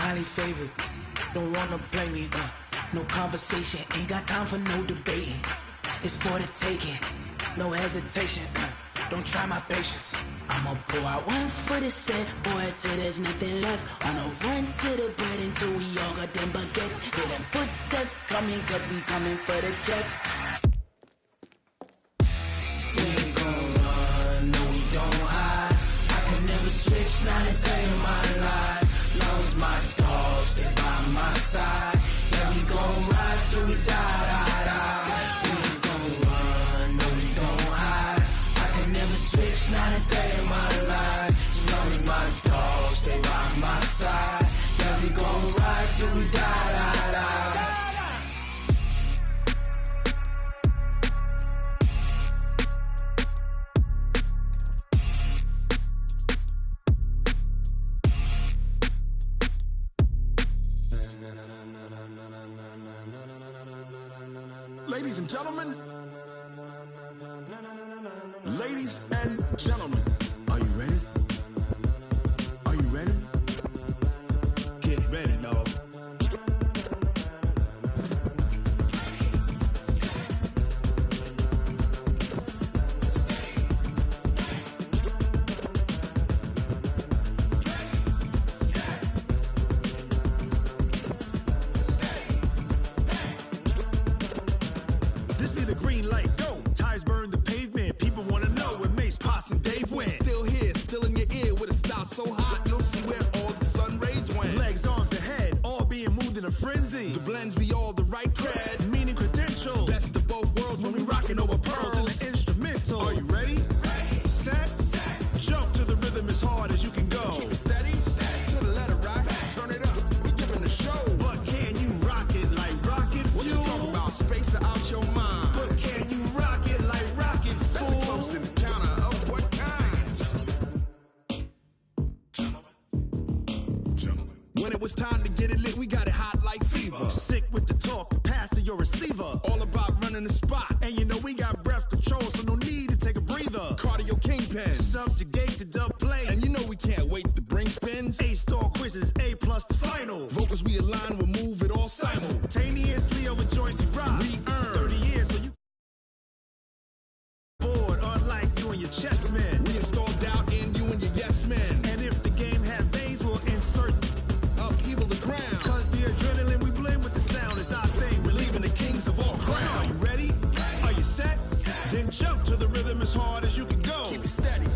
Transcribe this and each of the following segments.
highly favored. Don't wanna blame me, no conversation, ain't got time for no debating. It's for the taking, no hesitation, don't try my patience. I'ma pull out one for the set, boy, till there's nothing left. On a run to the bread until we all got them baguettes. Hear them footsteps coming, cause we coming for the check. We ain't gon' run, no we don't hide. I can never switch, not a day in my life. Long as my dogs, they by my side. Yeah, we gon' ride till we die. We ain't gon' run, no we don't hide. I can never switch, not a day in my life. As long as my dogs, they by my side. Yeah, we gon' ride till we die. Ladies and gentlemen, ladies and gentlemen, are you ready? Are you ready? Get ready, dog. This be the green light, go. Tires burn the pavement. People wanna know where Mace, Potts, and Dave went. Still here, still in your ear with a style so hot, no see where all the sun rays went. Legs, arms, and head, all being moved in a frenzy. The blends be all the right cred, meaning credentials. Best of both worlds when we rockin' over pearls in the instrumental. Are you ready? Set, jump to the rhythm as hard as you can go. Keep it steady, to the letter right, turn it up. We giving the show. But can you rock it like rocket fuel? What you talking about? Space out your mind. But can you rock it like rockets, fool? That's a close encounter of what kind? Gentlemen. When it was time to get it lit, we got it hot like fever. Sick with the talk, pass to your receiver. All about running the spot. And you know we got breath control, so no need to take a breather. Cardio kingpin, subjugate the dub play. And you know we can't wait to bring spins. A-star quizzes, A+ the final. Vocals we align, we'll move it all simultaneously over joints we rock. We earn 30 years, so you bored, unlike you and your chess men. We install doubt in you and your yes men. And if the game had veins, we'll insert upheaval the ground. Cause the adrenaline we blend with the sound is our thing. We're leaving the kings of all crowns. Are you ready? Are you set? Then jump to the rhythm as hard as you can go. Keep it steady,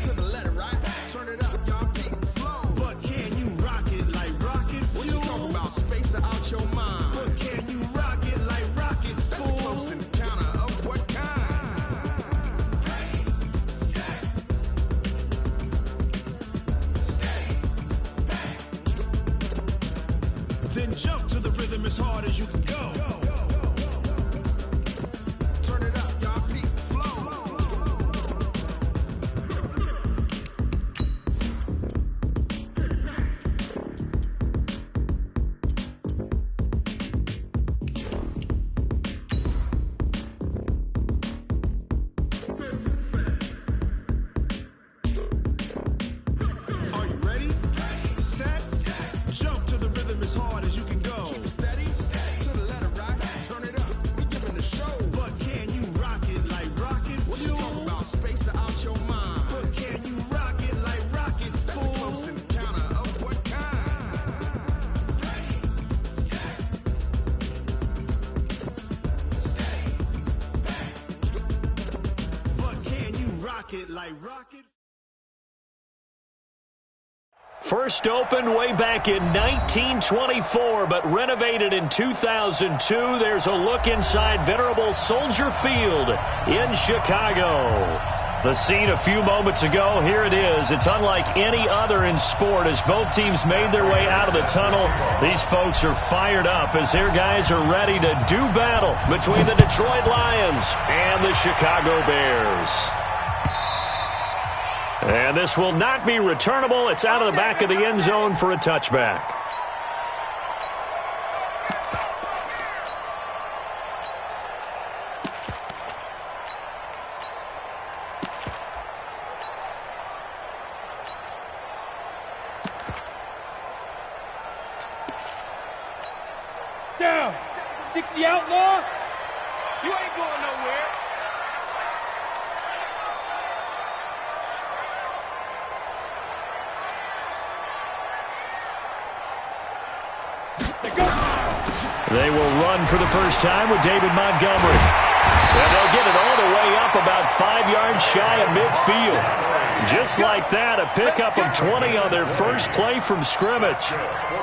to the letter right. Turn it up, y'all keep the flow. But can you rock it like rocket fuel? What you talking about? Space out your mind. But can you rock it like rockets, fool? That's a close encounter of what kind? Then jump to the rhythm as hard as you can go. Turn it up, y'all peak flow. Are you ready? Set, jump to the rhythm as hard as you can go. Keep it steady, to the letter right. Turn it up, we giving the show. But can you rock it like rocket fuel? What you talking about? Space out your mind. But can you rock it like rockets, fool? That's a close encounter of what kind? But can you rock it like rocket? First opened way back in 1924, but renovated in 2002. There's a look inside venerable Soldier Field in Chicago. The scene a few moments ago, here it is. It's unlike any other in sport as both teams made their way out of the tunnel. These folks are fired up as their guys are ready to do battle between the Detroit Lions and the Chicago Bears. And this will not be returnable. It's out of the back of the end zone for a touchback. 360 outlaw. You ain't going nowhere. They will run for the first time with David Montgomery. And they'll get it all the way up about 5 yards shy of midfield. Just like that, a pickup of 20 on their first play from scrimmage.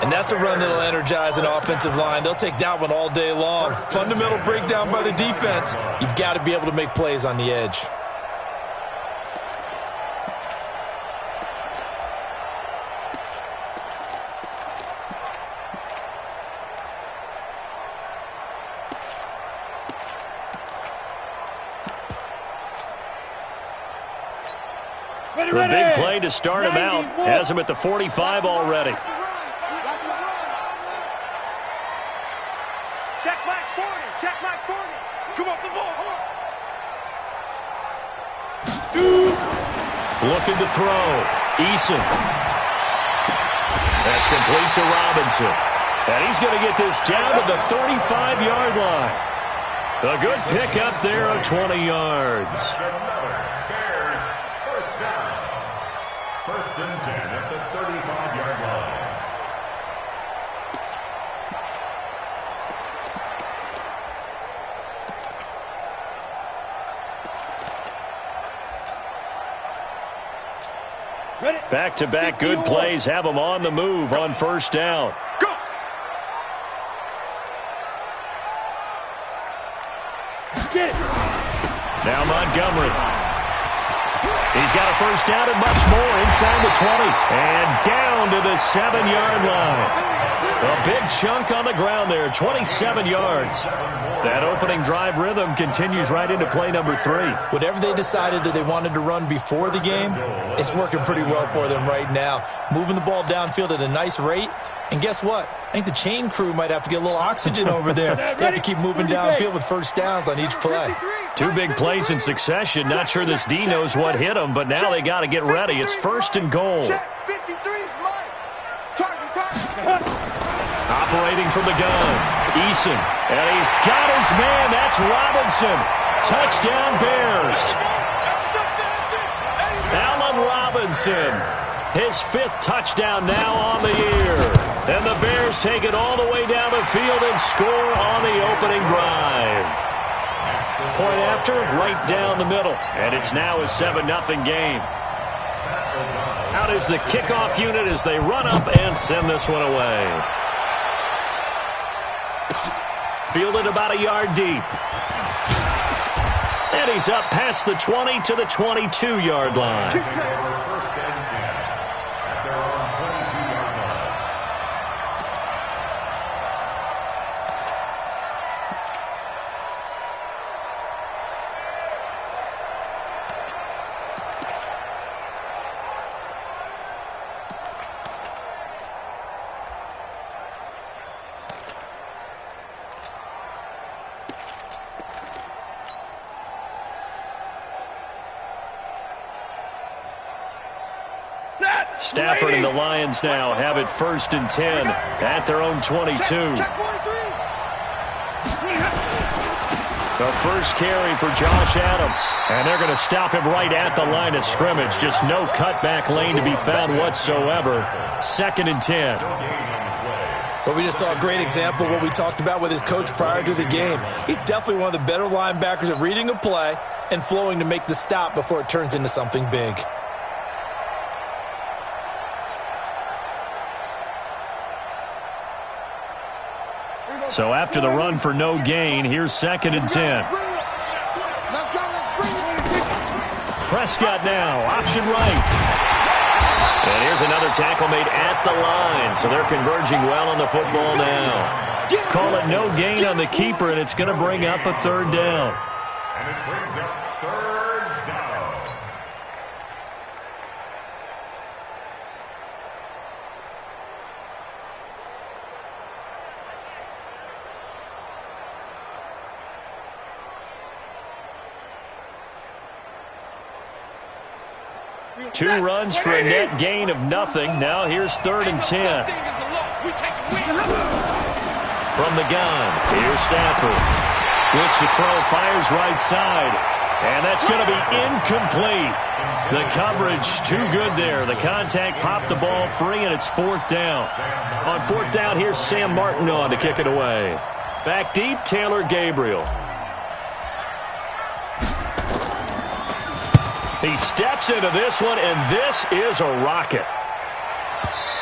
And that's a run that'll energize an offensive line. They'll take that one all day long. Fundamental breakdown by the defense. You've got to be able to make plays on the edge. The big play to start him out. Has him at the 45 already. Check my 40. Check my 40. Come off the ball. Looking to throw. Eason. That's complete to Robinson. And he's going to get this down to the 35-yard line. A good pickup there of 20 yards. First and 10 at the 35-yard line. Back-to-back good plays have them on the move on first down. Go. Get it. Now Montgomery. He's got a first down and much more inside the 20. And down to the 7-yard line. A big chunk on the ground there, 27 yards. That opening drive rhythm continues right into play number 3. Whatever they decided that they wanted to run before the game, it's working pretty well for them right now. Moving the ball downfield at a nice rate. And guess what? I think the chain crew might have to get a little oxygen over there. They have to keep moving downfield with first downs on each play. 2 big plays in succession. Not sure this D knows what hit him, but now they got to get ready. It's first and goal. 53 is mine. Target. Operating from the gun. Eason. And he's got his man. That's Robinson. Touchdown Bears. Allen Robinson. His 5th touchdown now on the year. And the Bears take it all the way down the field and score on the opening drive. Point after, right down the middle. And it's now a 7-0 game. Out is the kickoff unit as they run up and send this one away. Fielded about a yard deep. And he's up past the 20 to the 22-yard line. First and 10 at their own 22-yard line. Stafford and the Lions now have it first and 10 at their own 22. The first carry for Josh Adams. And they're going to stop him right at the line of scrimmage. Just no cutback lane to be found whatsoever. Second and 10. But we just saw a great example of what we talked about with his coach prior to the game. He's definitely one of the better linebackers at reading a play and flowing to make the stop before it turns into something big. So after the run for no gain, here's second and 10. Prescott now, option right. And here's another tackle made at the line, so they're converging well on the football now. Call it no gain on the keeper, and it's going to bring up a third down. And it brings up third down. Two runs for a net gain of nothing. Now here's third and 10. From the gun, here's Stafford. Which the throw fires right side. And that's going to be incomplete. The coverage too good there. The contact popped the ball free, and it's 4th down. On 4th down, here's Sam Martin on to kick it away. Back deep, Taylor Gabriel. He steps into this one, and this is a rocket.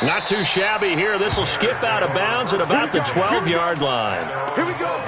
Not too shabby here. This will skip out of bounds at about the 12-yard line. Here we go.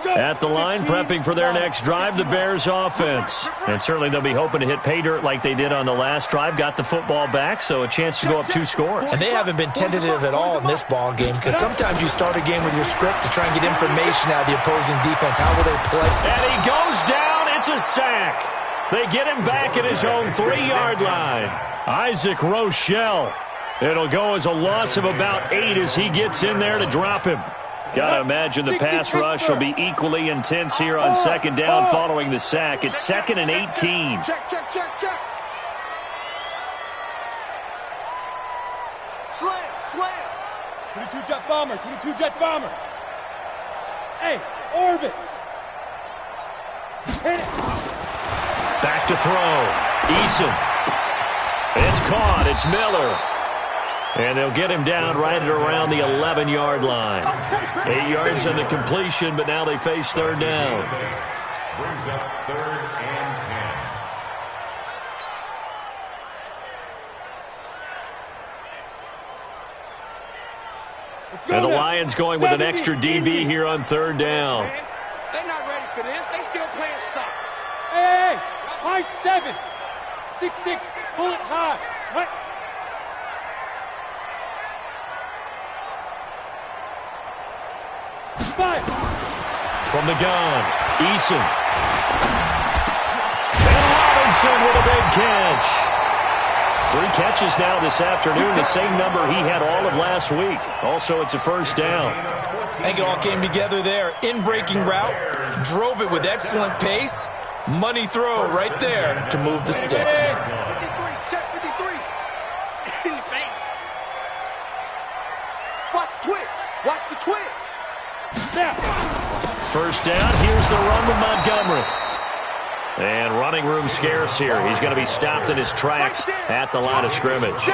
At the line, prepping for their next drive, the Bears offense. And certainly they'll be hoping to hit pay dirt like they did on the last drive. Got the football back, so a chance to go up 2 scores. And they haven't been tentative at all in this ball game, because sometimes you start a game with your script to try and get information out of the opposing defense. How will they play? And he goes down. It's a sack. They get him back at his own 3-yard line. Isaac Rochelle. It'll go as a loss of about 8 as he gets in there to drop him. Got to imagine the pass rush will be equally intense here on 2nd down following the sack. It's 2nd and 18. Check. Slam. 22-jet bomber. Hey, orbit. Hit it. Back to throw. Eason. It's caught. It's Miller. And they'll get him down right at around the 11-yard line. 8 yards on the completion, but now they face 3rd down. Brings up 3rd and 10. And the Lions going with an extra DB here on 3rd down. They're not ready for this. They still playing soft. Hey, high 7. 6'6", pull it high. Right. From the gun, Eason. And Robinson with a big catch. 3 catches now this afternoon, the same number he had all of last week. Also, it's a 1st down. I think it all came together there. In-breaking route, drove it with excellent pace. Money throw right there to move the sticks. 53, check 53. Watch the twist. Watch the twist. 1st down, here's the run with Montgomery. And running room scarce here. He's going to be stopped in his tracks at the line of scrimmage.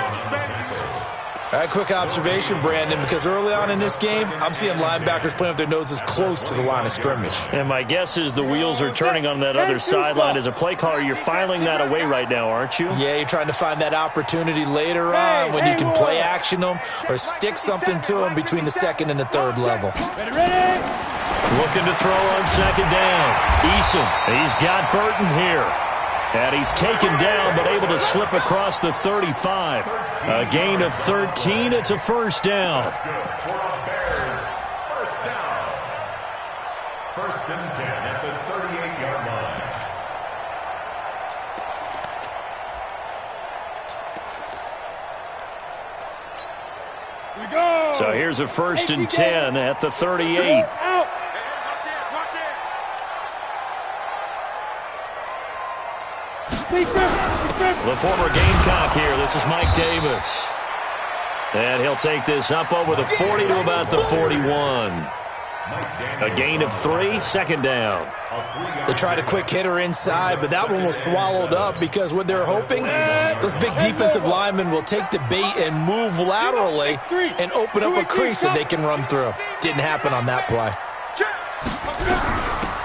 A quick observation, Brandon, because early on in this game, I'm seeing linebackers playing with their noses close to the line of scrimmage. And my guess is the wheels are turning on that other sideline. As a play caller, you're filing that away right now, aren't you? Yeah, you're trying to find that opportunity later on when you can play action them or stick something to them between the 2nd and the 3rd level. Ready? Looking to throw on 2nd down. Eason, he's got Burton here. And he's taken down, but able to slip across the 35. A gain of 13. It's a 1st down. 1st down. 1st and 10 at the 38-yard line. Here we go. So here's a 1st and 10 at the 38. Out. The former Gamecock here. This is Mike Davis. And he'll take this up over the 40 to about the 41. A gain of 3, 2nd down. They tried a quick hitter inside, but that one was swallowed up because what they're hoping, those big defensive linemen will take the bait and move laterally and open up a crease that they can run through. Didn't happen on that play.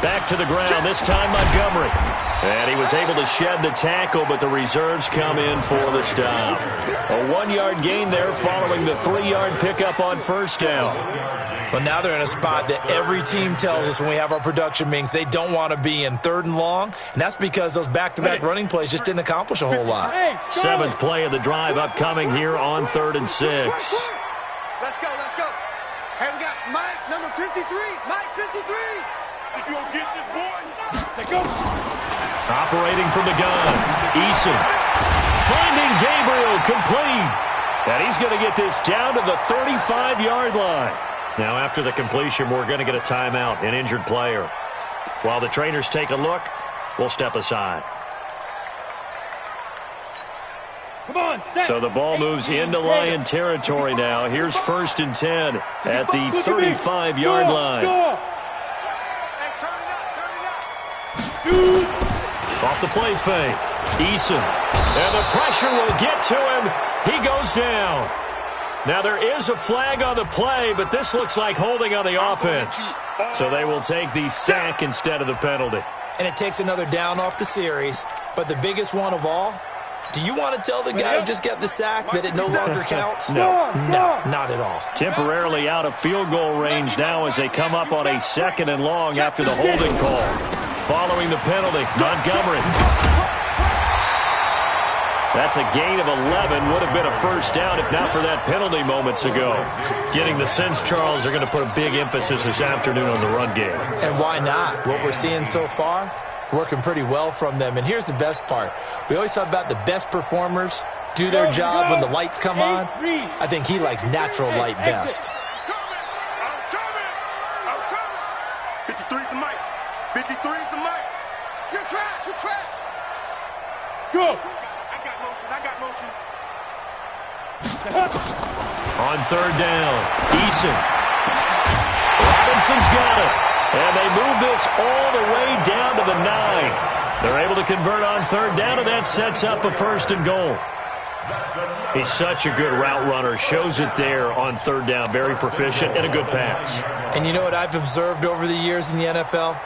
Back to the ground, this time Montgomery. And he was able to shed the tackle, but the reserves come in for the stop. A 1-yard gain there following the 3-yard pickup on 1st down. But now they're in a spot that every team tells us when we have our production meetings they don't want to be in, 3rd and long, and that's because those back-to-back running plays just didn't accomplish a whole lot. 7th play of the drive upcoming here on 3rd and 6. Let's go. Hey, we got Mike, number 53. Mike, 53. You gonna get this, boy? Take go. Operating from the gun, Eason. Finding Gabriel, complete. And he's going to get this down to the 35-yard line. Now, after the completion, we're going to get a timeout, an injured player. While the trainers take a look, will step aside. Come on, set. So the ball moves into Lion territory now. Here's 1st and 10 at the 35-yard line. Hey, turn it up. Shoot. Off the play fake. Eason. And the pressure will get to him. He goes down. Now there is a flag on the play, but this looks like holding on the offense. So they will take the sack instead of the penalty. And it takes another down off the series. But the biggest one of all, do you want to tell the guy who just got the sack that it no longer counts? No. No, not at all. Temporarily out of field goal range now as they come up on a 2nd and long after the holding call. Following the penalty, Montgomery. That's a gain of 11. Would have been a first down if not for that penalty moments ago. Getting the sense, Charles, they're going to put a big emphasis this afternoon on the run game. And why not? What we're seeing so far, it's working pretty well from them. And here's the best part. We always talk about the best performers do their job when the lights come on. I think he likes natural light best. I'm coming. 53's the mic. 53's the mic. You're trapped. You're trapped. Go. I got motion. On 3rd down, Eason. Robinson's got it. And they move this all the way down to the 9. They're able to convert on 3rd down, and that sets up a 1st and goal. He's such a good route runner. Shows it there on 3rd down. Very proficient and a good pass. And you know what I've observed over the years in the NFL?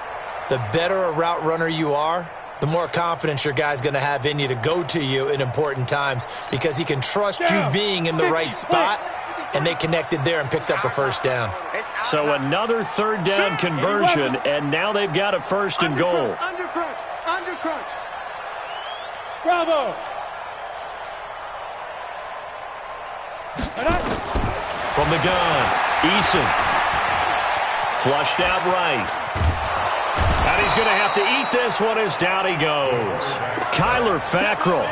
The better a route runner you are, the more confidence your guy's going to have in you to go to you in important times because he can trust you being in the right spot, and they connected there and picked up a 1st down. So another 3rd down conversion, and now they've got a 1st and goal. Under crunch. Bravo. From the gun, Eason. Flushed out right. And he's going to have to eat this one as down he goes. Kyler Fackrell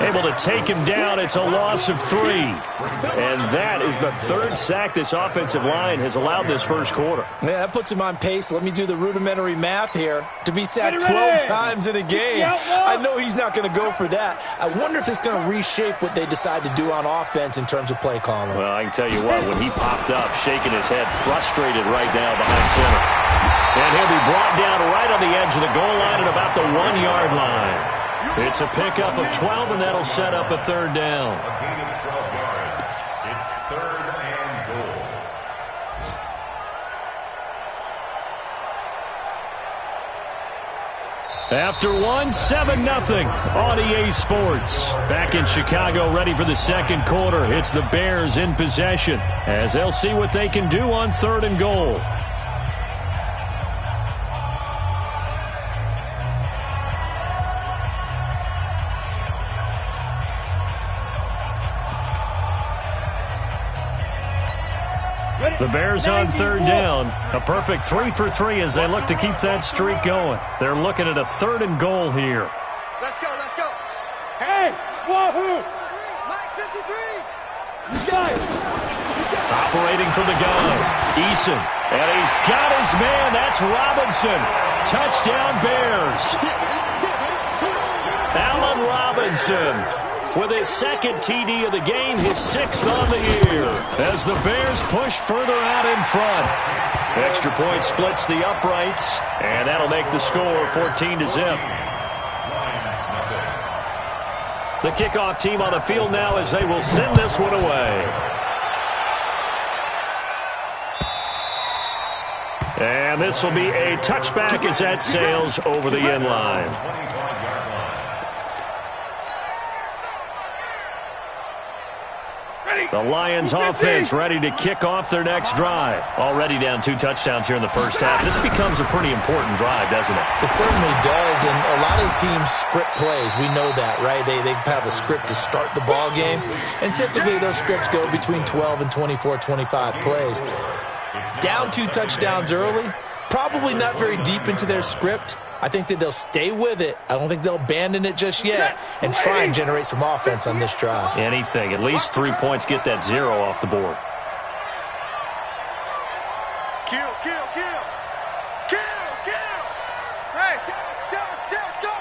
able to take him down. It's a loss of 3. And that is the 3rd sack this offensive line has allowed this first quarter. Yeah, that puts him on pace. Let me do the rudimentary math here. To be sacked 12 times in a game, I know he's not going to go for that. I wonder if it's going to reshape what they decide to do on offense in terms of play calling. Well, I can tell you what, when he popped up, shaking his head, frustrated right now behind center. And he'll be brought down right on the edge of the goal line at about the 1-yard line. It's a pickup of 12, and that'll set up a 3rd down. A gain of 12 yards. It's 3rd and goal. After 7-0 on EA Sports. Back in Chicago, ready for the 2nd quarter. It's the Bears in possession as they'll see what they can do on 3rd and goal. The Bears on 3rd down. A perfect 3 for 3 as they look to keep that streak going. They're looking at a 3rd and goal here. Let's go. Hey, wahoo! Mike 53. You got it. Operating from the gun, Eason. And he's got his man. That's Robinson. Touchdown, Bears. Allen Robinson with his 2nd TD of the game, his 6th on the year, as the Bears push further out in front. Extra point splits the uprights, and that'll make the score 14-0. The kickoff team on the field now as they will send this one away. And this will be a touchback as that sails over the end line. The Lions offense ready to kick off their next drive. Already down 2 touchdowns here in the first half. This becomes a pretty important drive, doesn't it? It certainly does, and a lot of teams script plays. We know that, right? They have a script to start the ball game, and typically those scripts go between 12 and 24, 25 plays. Down 2 touchdowns early, probably not very deep into their script. I think that they'll stay with it. I don't think they'll abandon it just yet and try and generate some offense on this drive. Anything. At least 3 points, get that 0 off the board. Kill. Hey, go.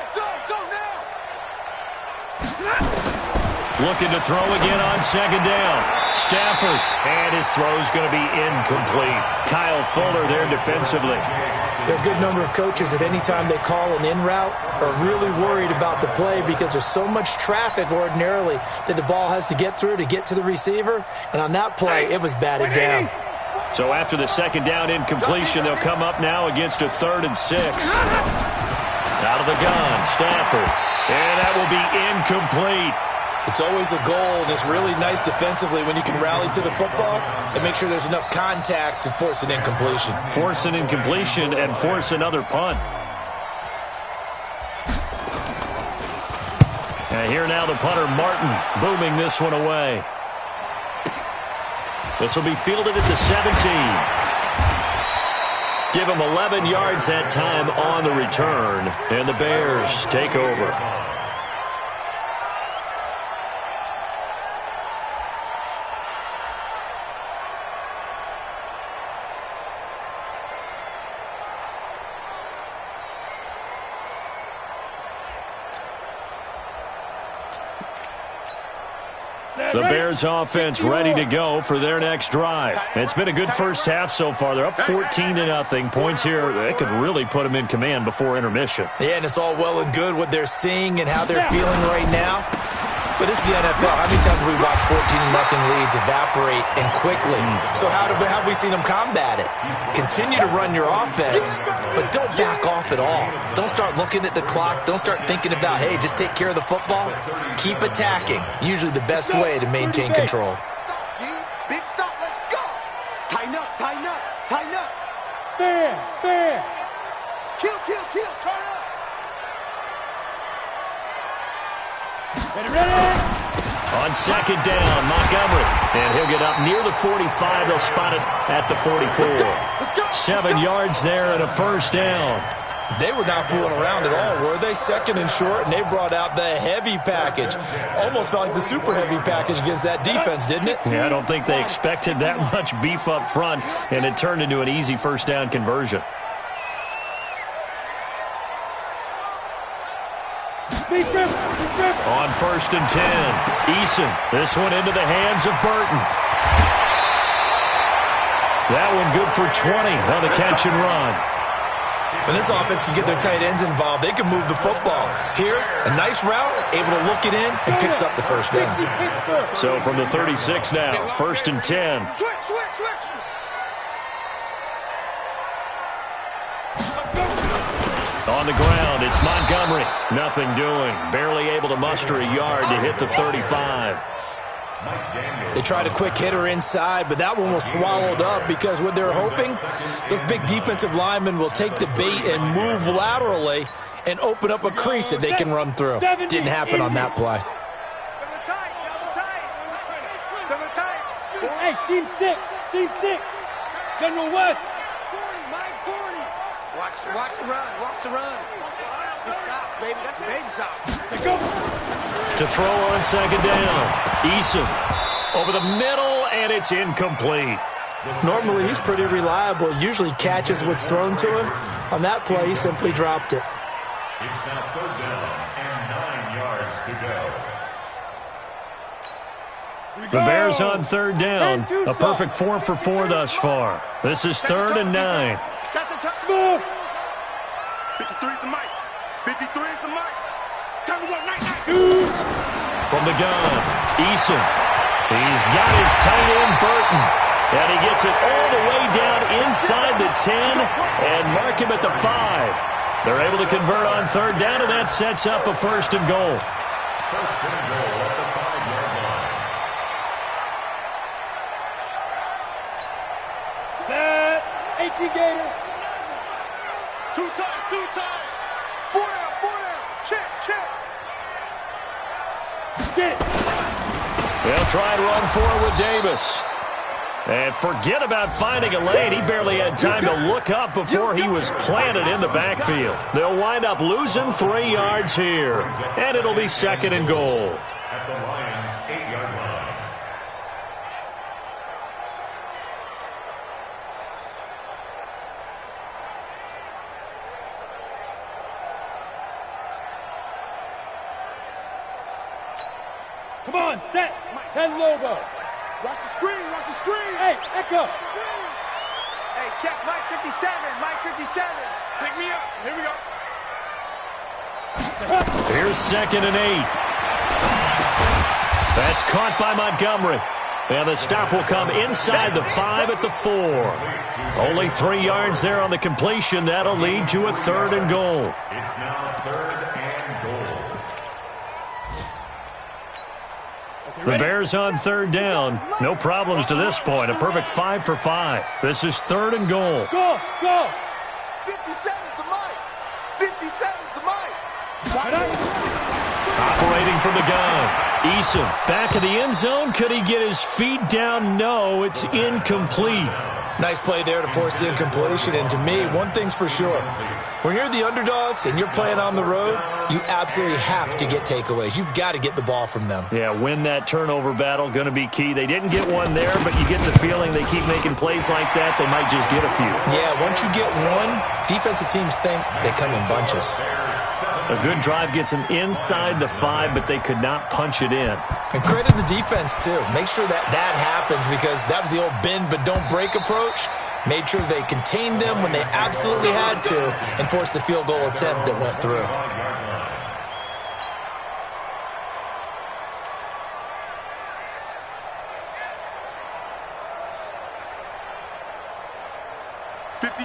Looking to throw again on second down. Stafford, and his throw's going to be incomplete. Kyle Fuller there defensively. There are a good number of coaches that any time they call an in route are really worried about the play because there's so much traffic ordinarily that the ball has to get through to get to the receiver. And on that play, it was batted down. So after the second down incompletion, they'll come up now against a 3rd and 6. Out of the gun, Stafford. And that will be incomplete. It's always a goal, and it's really nice defensively when you can rally to the football and make sure there's enough contact to force an incompletion. Force an incompletion and force another punt. And here now the punter, Martin, booming this one away. This will be fielded at the 17. Give him 11 yards that time on the return, and the Bears take over. The Bears offense ready to go for their next drive. It's been a good first half so far. They're up 14-0. Points here, they could really put them in command before intermission. Yeah, and it's all well and good what they're seeing and how they're feeling right now. But this is the NFL. How many times have we watched 14-0 leads evaporate and quickly? So how have we seen them combat it? Continue to run your offense, but don't back off at all. Don't start looking at the clock. Don't start thinking about, hey, just take care of the football. Keep attacking. Usually the best way to maintain control. Big stop, let's go. Tighten up, tighten up, tighten up. Fair, fair. Kill, kill, kill, turn up. Ready. On second down, Montgomery. And he'll get up near the 45. They'll spot it at the 44. 7 yards there and a first down. They were not fooling around at all, were they? Second and short, and they brought out the heavy package. Almost felt like the super heavy package against that defense, didn't it? Yeah, I don't think they expected that much beef up front, and it turned into an easy first down conversion. On 1st and 10, Eason. This one into the hands of Burton. That one good for 20 on the catch and run. When this offense can get their tight ends involved, they can move the football. Here, a nice route, able to look it in, and picks up the first down. So from the 36 now, 1st and 10. Switch, switch, switch. On the ground, it's Montgomery. Nothing doing. Barely able to muster a yard to hit the 35. They tried a quick hitter inside, but that one was swallowed up because what they're hoping, those big defensive linemen will take the bait and move laterally and open up a crease that they can run through. Didn't happen on that play. Double tight, double tight. Double tight. Hey, seam 6, seam 6. General West. 40, Mike 40. Watch the run, watch the run. Good shot, baby. That's a baby shot. Let's go. To throw on second down, Eason over the middle, and it's incomplete. Normally, he's pretty reliable. Usually catches what's thrown to him. On that play, he simply dropped it. It's now 3rd down and 9 yards to go. The Bears on 3rd down. A perfect 4 for 4 thus far. This is 3rd and 9. Set the touch. 53 is the mic. 53 is the mic. Time to go, night, night. From the gun, Eason. He's got his tight end, Burton. And he gets it all the way down inside the 10 and mark him at the 5. They're able to convert on 3rd down, and that sets up a 1st and goal. 1st and goal at the 5-yard line. Set. 18 Gator. 2 times, 2 times. 4 down, 4 down. Check, check. Get it. They'll try and run forward with Davis. And forget about finding a lane. He barely had time to look up before he was planted in the backfield. They'll wind up losing 3 yards here. And it'll be 2nd and goal. At the Lions' 8-yard line. Come on, set. 10 Lobo. Watch the screen, watch the screen. Hey, Echo. Hey, check Mike 57, Mike 57. Pick me up. Here we go. Here's 2nd and 8. That's caught by Montgomery. And the stop will come inside the 5 at the 4. Only 3 yards there on the completion. That'll lead to a 3rd and goal. It's now 3rd and goal. The Bears on 3rd down. No problems to this point. A perfect 5 for 5. This is 3rd and goal. Go, go. 57's the Mike. 57's the Mike. Operating from the gun. Eason back of the end zone. Could he get his feet down? No, it's incomplete. Nice play there to force the incompletion. And to me, one thing's for sure. When you're the underdogs and you're playing on the road, you absolutely have to get takeaways. You've got to get the ball from them. Yeah, win that turnover battle. Going to be key. They didn't get one there, but you get the feeling they keep making plays like that, they might just get a few. Yeah, once you get one, defensive teams think they come in bunches. A good drive gets them inside the 5, but they could not punch it in. And credit the defense, too. Make sure that happens, because that was the old bend but don't break approach. Made sure they contained them when they absolutely had to and forced the field goal attempt that went through.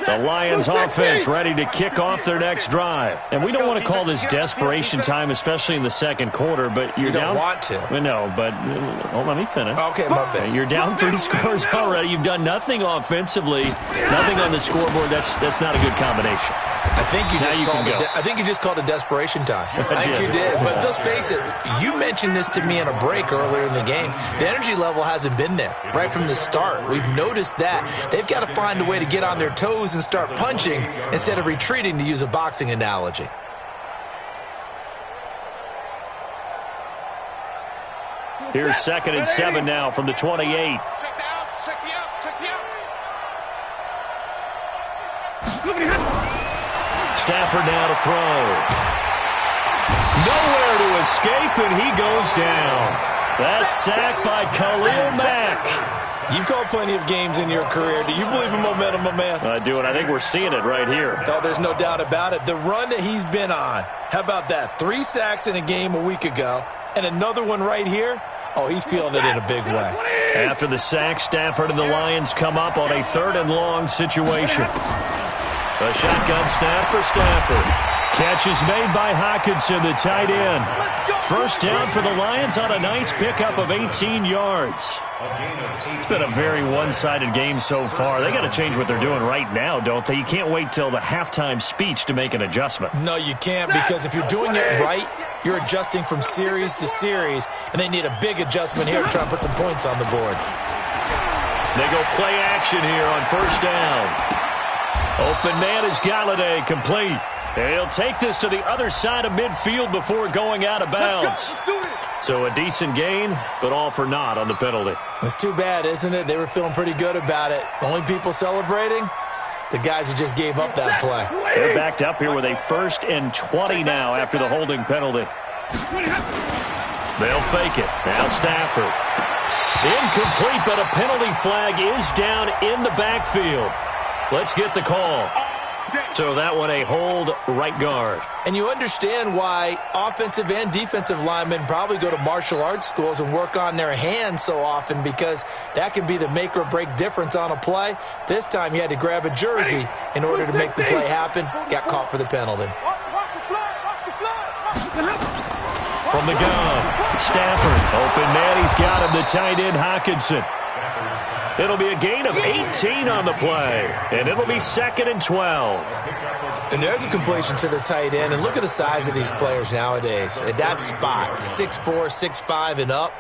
The Lions offense ready to kick off their next drive. And we don't want to call this desperation time, especially in the second quarter, but you're down. You don't want to. No, but let me finish. Okay, my bad. You're down 3 scores already. You've done nothing offensively, nothing on the scoreboard. That's not a good combination. I think you just called it desperation time. I think you did. But let's face it, you mentioned this to me in a break earlier in the game. The energy level hasn't been there right from the start. We've noticed that. They've got to find a way to get on their toes and start punching instead of retreating, to use a boxing analogy. Here's 2nd and 7 now from the 28. Check the outs, check the outs, check the outs. Stafford now to throw. Nowhere to escape, and he goes down. That's sacked by Khalil Mack. You've called plenty of games in your career. Do you believe in momentum, my man? I do, and I think we're seeing it right here. Oh, there's no doubt about it. The run that he's been on, how about that? 3 sacks in a game a week ago, and another one right here. Oh, he's feeling it in a big way. After the sack, Stafford and the Lions come up on a 3rd and long situation. A shotgun snap for Stafford. Catch is made by Hockenson, the tight end. First down for the Lions on a nice pickup of 18 yards. It's been a very one-sided game so far. They got to change what they're doing right now, don't they? You can't wait till the halftime speech to make an adjustment. No, you can't, because if you're doing it right, you're adjusting from series to series, and they need a big adjustment here to try and put some points on the board. They go play action here on first down. Open man is Galladay, complete. And he'll take this to the other side of midfield before going out of bounds. So a decent gain, but all for naught on the penalty. It's too bad, isn't it? They were feeling pretty good about it. Only people celebrating, the guys who just gave up that play. They're backed up here with a 1st and 20 now after the holding penalty. They'll fake it. Now Stafford. Incomplete, but a penalty flag is down in the backfield. Let's get the call. So that one a hold right guard. And you understand why offensive and defensive linemen probably go to martial arts schools and work on their hands so often, because that can be the make or break difference on a play. This time he had to grab a jersey in order to make the play happen. Got caught for the penalty. From the gun, Stafford. Open man, he's got him, the tight end Hockenson. It'll be a gain of 18 on the play, and it'll be 2nd and 12. And there's a completion to the tight end, and look at the size of these players nowadays. At that spot, 6'4", 6'5", and up.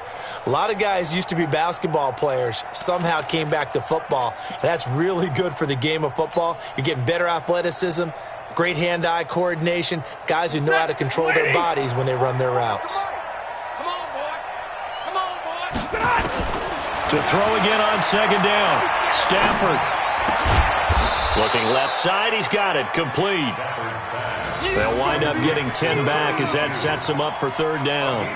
A lot of guys used to be basketball players, somehow came back to football. And that's really good for the game of football. You're getting better athleticism, great hand-eye coordination, guys who know how to control their bodies when they run their routes. Come on, boys. Come on, boys. To throw again on 2nd down. Stafford. Looking left side, he's got it. Complete. They'll wind up getting 10 back as that sets him up for 3rd down.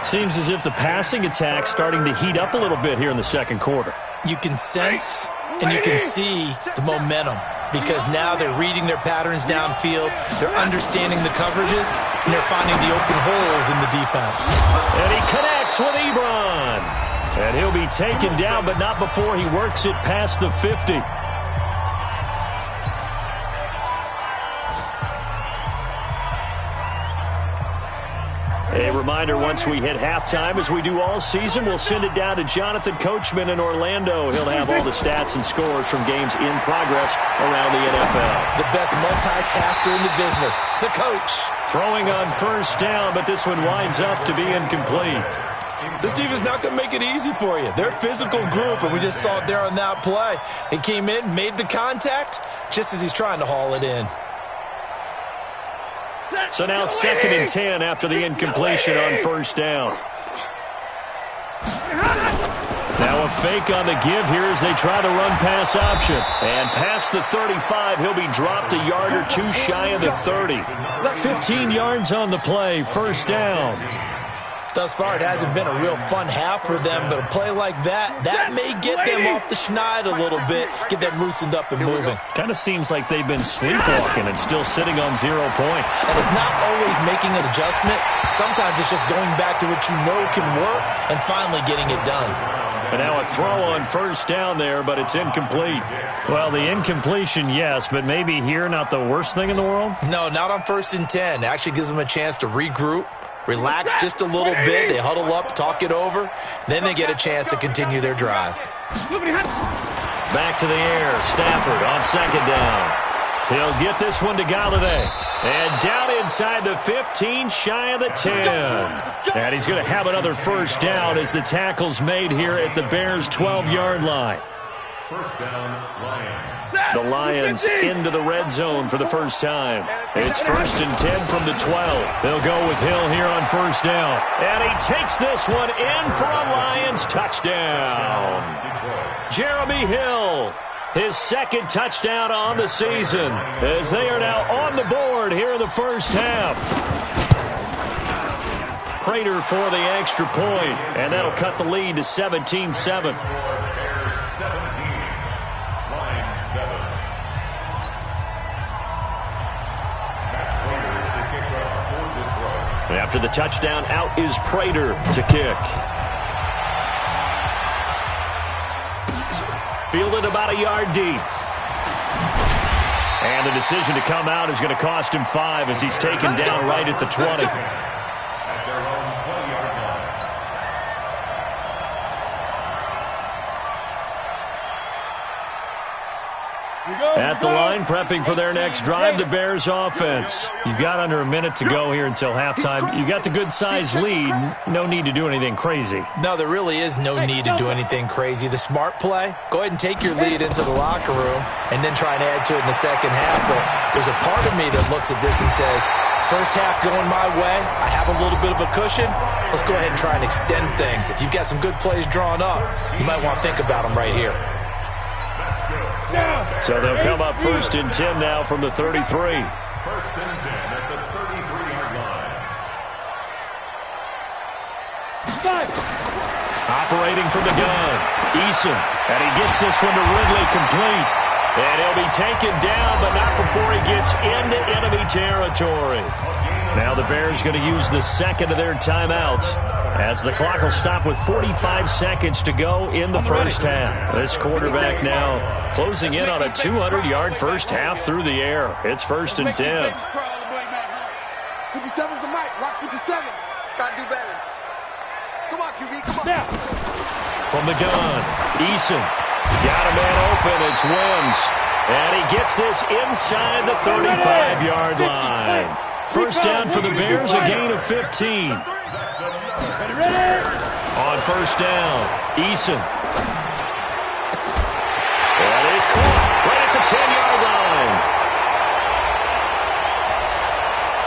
Seems as if the passing attack's starting to heat up a little bit here in the second quarter. You can sense and you can see the momentum because now they're reading their patterns downfield, they're understanding the coverages, and they're finding the open holes in the defense. And he connects with Ebron. And he'll be taken down, but not before he works it past the 50. A reminder, once we hit halftime, as we do all season, we'll send it down to Jonathan Coachman in Orlando. He'll have all the stats and scores from games in progress around the NFL. The best multitasker in the business, the coach. Throwing on first down, but this one winds up to be incomplete. This defense not going to make it easy for you. They're a physical group, and we just saw it there on that play. He came in, made the contact, just as he's trying to haul it in. So now 2nd and 10 after the incompletion on first down. Now a fake on the give here as they try the run-pass option. And past the 35, he'll be dropped a yard or two shy of the 30. 15 yards on the play, first down. Thus far, it hasn't been a real fun half for them, but a play like that may get them off the schneid a little bit, get them loosened up and moving. Kind of seems like they've been sleepwalking and still sitting on 0 points. And it's not always making an adjustment. Sometimes it's just going back to what you know can work and finally getting it done. And now a throw on first down there, but it's incomplete. Well, the incompletion, yes, but maybe here not the worst thing in the world? No, not on 1st and 10. It actually gives them a chance to regroup, relax just a little bit. They huddle up, talk it over. Then they get a chance to continue their drive. Back to the air. Stafford on 2nd down. He'll get this one to Galladay. And down inside the 15, shy of the 10. And he's going to have another first down as the tackle's made here at the Bears' 12-yard line. First down, Lions. The Lions into the red zone for the first time. It's 1st and 10 from the 12. They'll go with Hill here on first down. And he takes this one in for a Lions touchdown. Jeremy Hill, his 2nd touchdown on the season, as they are now on the board here in the first half. Prater for the extra point, and that'll cut the lead to 17-7. After the touchdown, out is Prater to kick. Fielded about a yard deep. And the decision to come out is going to cost him 5 as he's taken down right at the 20. At their own 20-yard line. At the line, prepping for their next drive, the Bears offense. You've got under a minute to go here until halftime. You got the good-sized lead. No need to do anything crazy. No, there really is no need to do anything crazy. The smart play, go ahead and take your lead into the locker room and then try and add to it in the second half. But there's a part of me that looks at this and says, first half going my way, I have a little bit of a cushion. Let's go ahead and try and extend things. If you've got some good plays drawn up, you might want to think about them right here. So they'll come up 1st and 10 now from the 33. 1st and 10 at the 33-yard line. Operating from the gun, Eason. And he gets this one to Ridley complete. And he'll be taken down, but not before he gets into enemy territory. Now the Bears going to use the 2nd of their timeouts, as the clock will stop with 45 seconds to go in the first half. This quarterback now closing in on a 200-yard first half through the air. It's 1st and 10. 57's the mic. Rock 57. Gotta do better. Come on, QB. Come on. From the gun, Eason. Got a man open. It's Wims. And he gets this inside the 35-yard line. First down for the Bears, a gain of 15. On first down, Eason. That is caught right at the 10-yard line.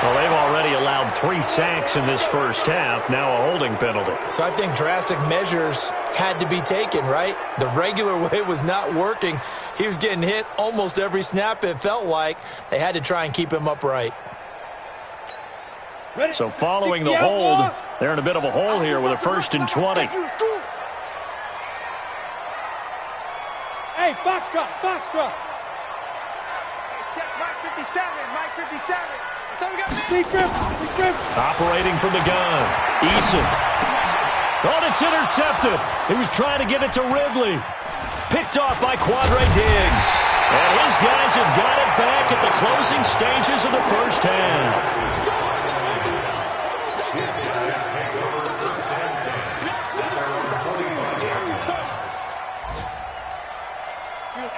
Well, they've already allowed 3 sacks in this first half, now a holding penalty. So I think drastic measures had to be taken, right? The regular way was not working. He was getting hit almost every snap, it felt like. They had to try and keep him upright. So following the hold, they're in a bit of a hole here with a 1st and 20. Hey, box drop, box drop. Check Mike 57, Mike 57. Someone got me. Deep grip, deep grip. Operating from the gun, Eason. Oh, it's intercepted. He was trying to get it to Ridley. Picked off by Quadre Diggs. And his guys have got it back at the closing stages of the first half.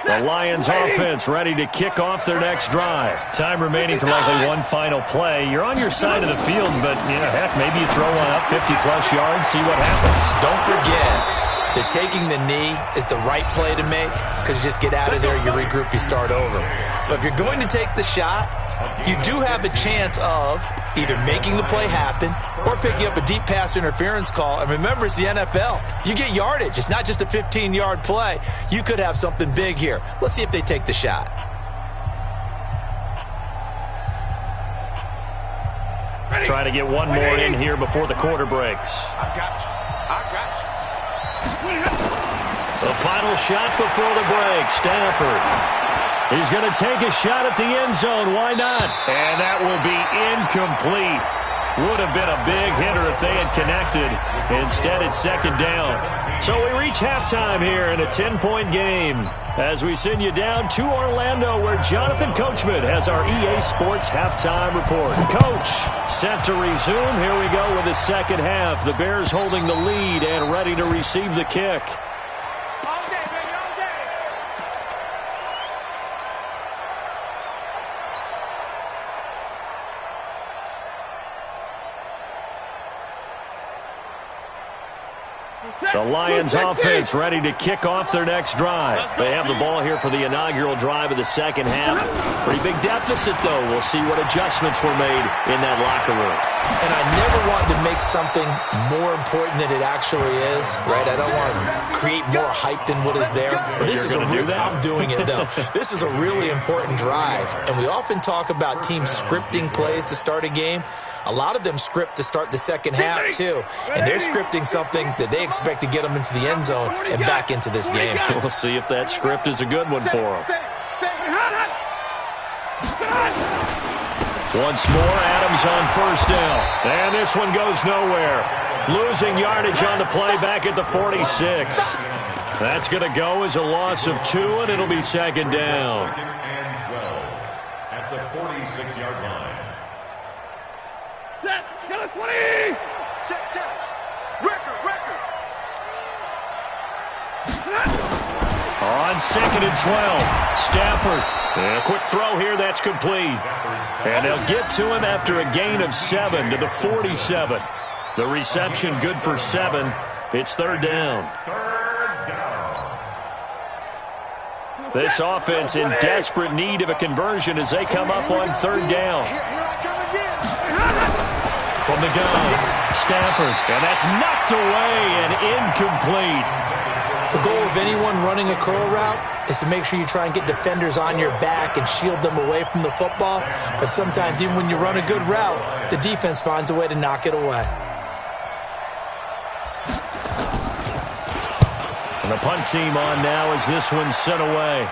The Lions offense ready to kick off their next drive. Time remaining for likely one final play. You're on your side of the field, but, heck, maybe you throw one up 50-plus yards, see what happens. Don't forget that taking the knee is the right play to make because you just get out of there, you regroup, you start over. But if you're going to take the shot, you do have a chance of either making the play happen or picking up a deep pass interference call. And remember, it's the NFL. You get yardage. It's not just a 15-yard play. You could have something big here. Let's see if they take the shot. Trying to get one more in here before the quarter breaks. I got you. I got you. The final shot before the break, Stafford. He's going to take a shot at the end zone. Why not? And that will be incomplete. Would have been a big hitter if they had connected. Instead, it's 2nd down. So we reach halftime here in a 10-point game as we send you down to Orlando where Jonathan Coachman has our EA Sports halftime report. Coach, set to resume. Here we go with the second half. The Bears holding the lead and ready to receive the kick. The Lions offense ready to kick off their next drive. They have the ball here for the inaugural drive of the second half. Pretty big deficit, though. We'll see what adjustments were made in that locker room. And I never wanted to make something more important than it actually is, right? I don't want to create more hype than what is there. But this is I'm doing it, though. This is a really important drive. And we often talk about teams scripting plays to start a game. A lot of them script to start the second half, too. And they're scripting something that they expect to get them into the end zone and back into this game. We'll see if that script is a good one for them. Once more, Adams on 1st down. And this one goes nowhere. Losing yardage on the play back at the 46. That's going to go as a loss of 2, and it'll be 2nd down. 2nd and 12 at the 46-yard line. Set, get a 20! Check. Record. On 2nd and 12, Stafford. And a quick throw here, that's complete. And they'll get to him after a gain of 7 to the 47. The reception good for 7. It's 3rd down. This offense in desperate need of a conversion as they come up on 3rd down. Here I come again. From the gun, Stafford. And that's knocked away and incomplete. The goal of anyone running a curl route is to make sure you try and get defenders on your back and shield them away from the football. But sometimes even when you run a good route, the defense finds a way to knock it away. And the punt team on now as this one's sent away.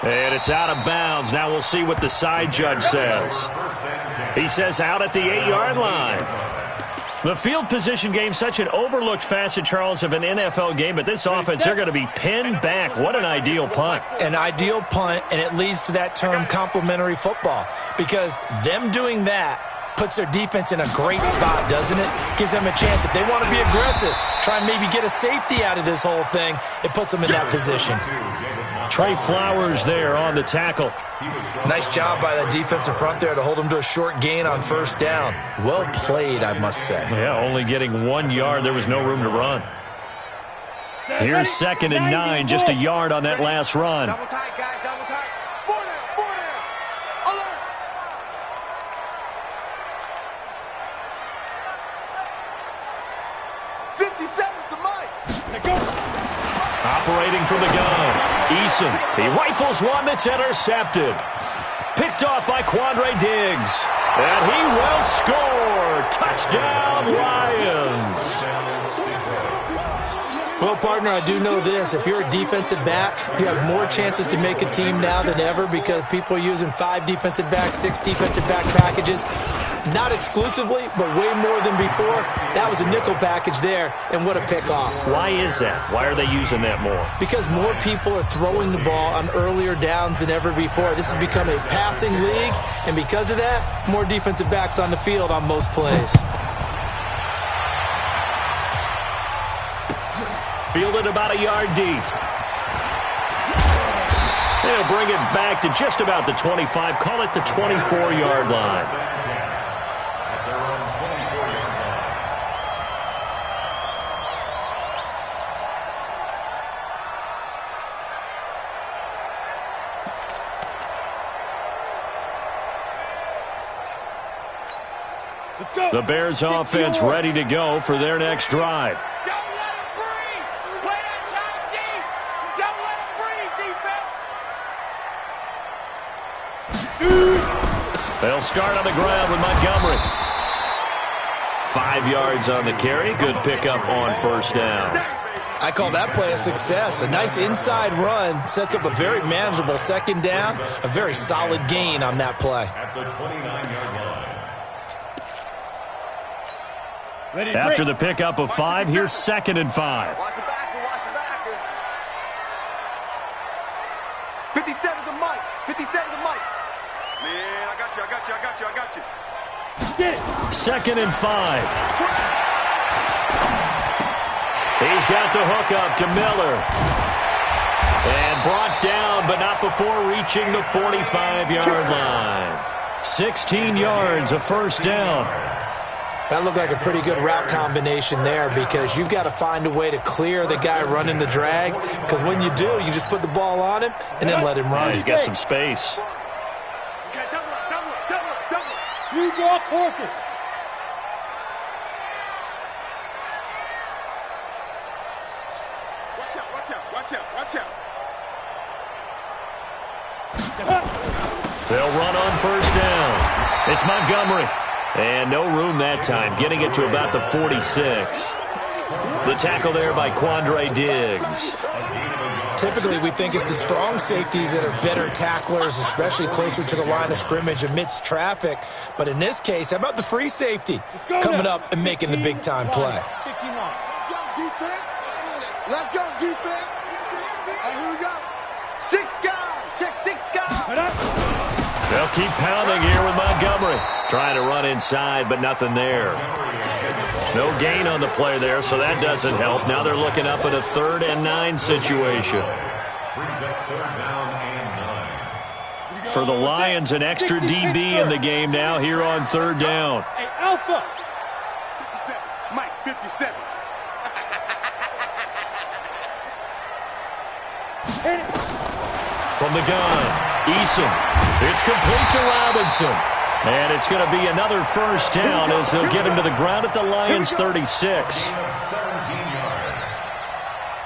And it's out of bounds. Now we'll see what the side judge says. He says out at the 8-yard line. The field position game, such an overlooked facet, Charles, of an NFL game. But this offense, they're going to be pinned back. What an ideal punt. An ideal punt, and it leads to that term complementary football. Because them doing that puts their defense in a great spot, doesn't it? Gives them a chance. If they want to be aggressive, try and maybe get a safety out of this whole thing, it puts them in that position. Trey Flowers there on the tackle. Nice job by that defensive front there to hold him to a short gain on 1st down. Well played, I must say. Yeah, only getting 1 yard. There was no room to run. Here's 2nd and 9, just a yard on that last run. Double tight, guys, double tight. 4 down. Alert. Operating from the gun, Eason. He rifles one that's intercepted. Picked off by Quandre Diggs. And he will score. Touchdown, Lions. Well, partner, I do know this. If you're a defensive back, you have more chances to make a team now than ever because people are using 5 defensive backs, 6 defensive back packages. Not exclusively, but way more than before. That was a nickel package there, and what a pickoff. Why is that? Why are they using that more? Because more people are throwing the ball on earlier downs than ever before. This has become a passing league, and because of that, more defensive backs on the field on most plays. Fielded about a yard deep. They'll bring it back to just about the 25. Call it the 24-yard line. Let's go. The Bears offense ready to go for their next drive. They'll start on the ground with Montgomery. 5 yards on the carry. Good pickup on first down. I call that play a success. A nice inside run sets up a very manageable second down. A very solid gain on that play. At the 29-yard line. After the pickup of 5, here's 2nd and 5. Watch the backer, watch the backer. 57 to Mike, 57 to Mike. Man, I got you. Get it. 2nd and 5. He's got the hook up to Miller. And brought down, but not before reaching the 45-yard line. 16 yards, a first down. That looked like a pretty good route combination there because you've got to find a way to clear the guy running the drag because when you do, you just put the ball on him and then let him run. Yeah, he's got some space. You draw quarters. Watch out. They'll run on first down. It's Montgomery. And no room that time, getting it to about the 46. The tackle there by Quandre Diggs. Typically, we think it's the strong safeties that are better tacklers, especially closer to the line of scrimmage amidst traffic. But in this case, how about the free safety coming up and making the big-time play? Let's go, defense. And here we go. 6 guys. Check 6 guys. They'll keep pounding here with Montgomery. Trying to run inside, but nothing there. No gain on the play there, so that doesn't help. Now they're looking up at a 3rd and 9 situation. Brings up 3rd down and 9. For the Lions, an extra DB in the game now here on 3rd down. Hey, Alpha. 57. Mike, 57. From the gun, Eason. It's complete to Robinson. And it's going to be another first down as they'll get him to the ground at the Lions' 36. 17 yards.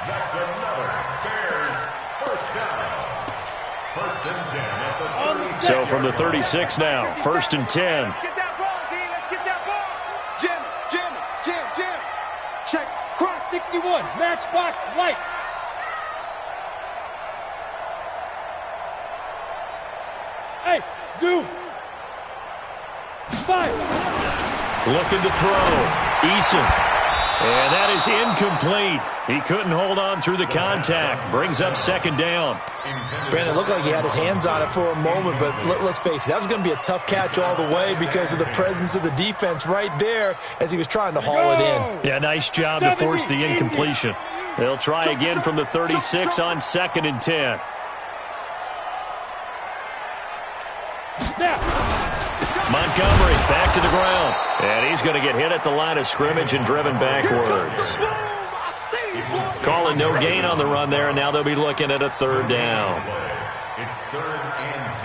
That's another Bears first down. 1st and 10 at the 36. So from the 36 now, 1st and 10. Let's get that ball, D. Let's get that ball. Jim. Check. Cross 61. Matchbox lights. Hey, zoom. 5. Looking to throw. Eason. And that is incomplete. He couldn't hold on through the contact. Brings up 2nd down. Brandon, it looked like he had his hands on it for a moment, but let's face it, that was going to be a tough catch all the way because of the presence of the defense right there as he was trying to haul it in. Yeah, nice job to force the incompletion. They'll try again from the 36 on 2nd and 10. Montgomery back to the ground. And he's going to get hit at the line of scrimmage and driven backwards. Calling no gain on the run there, and now they'll be looking at a 3rd down. It's 3rd and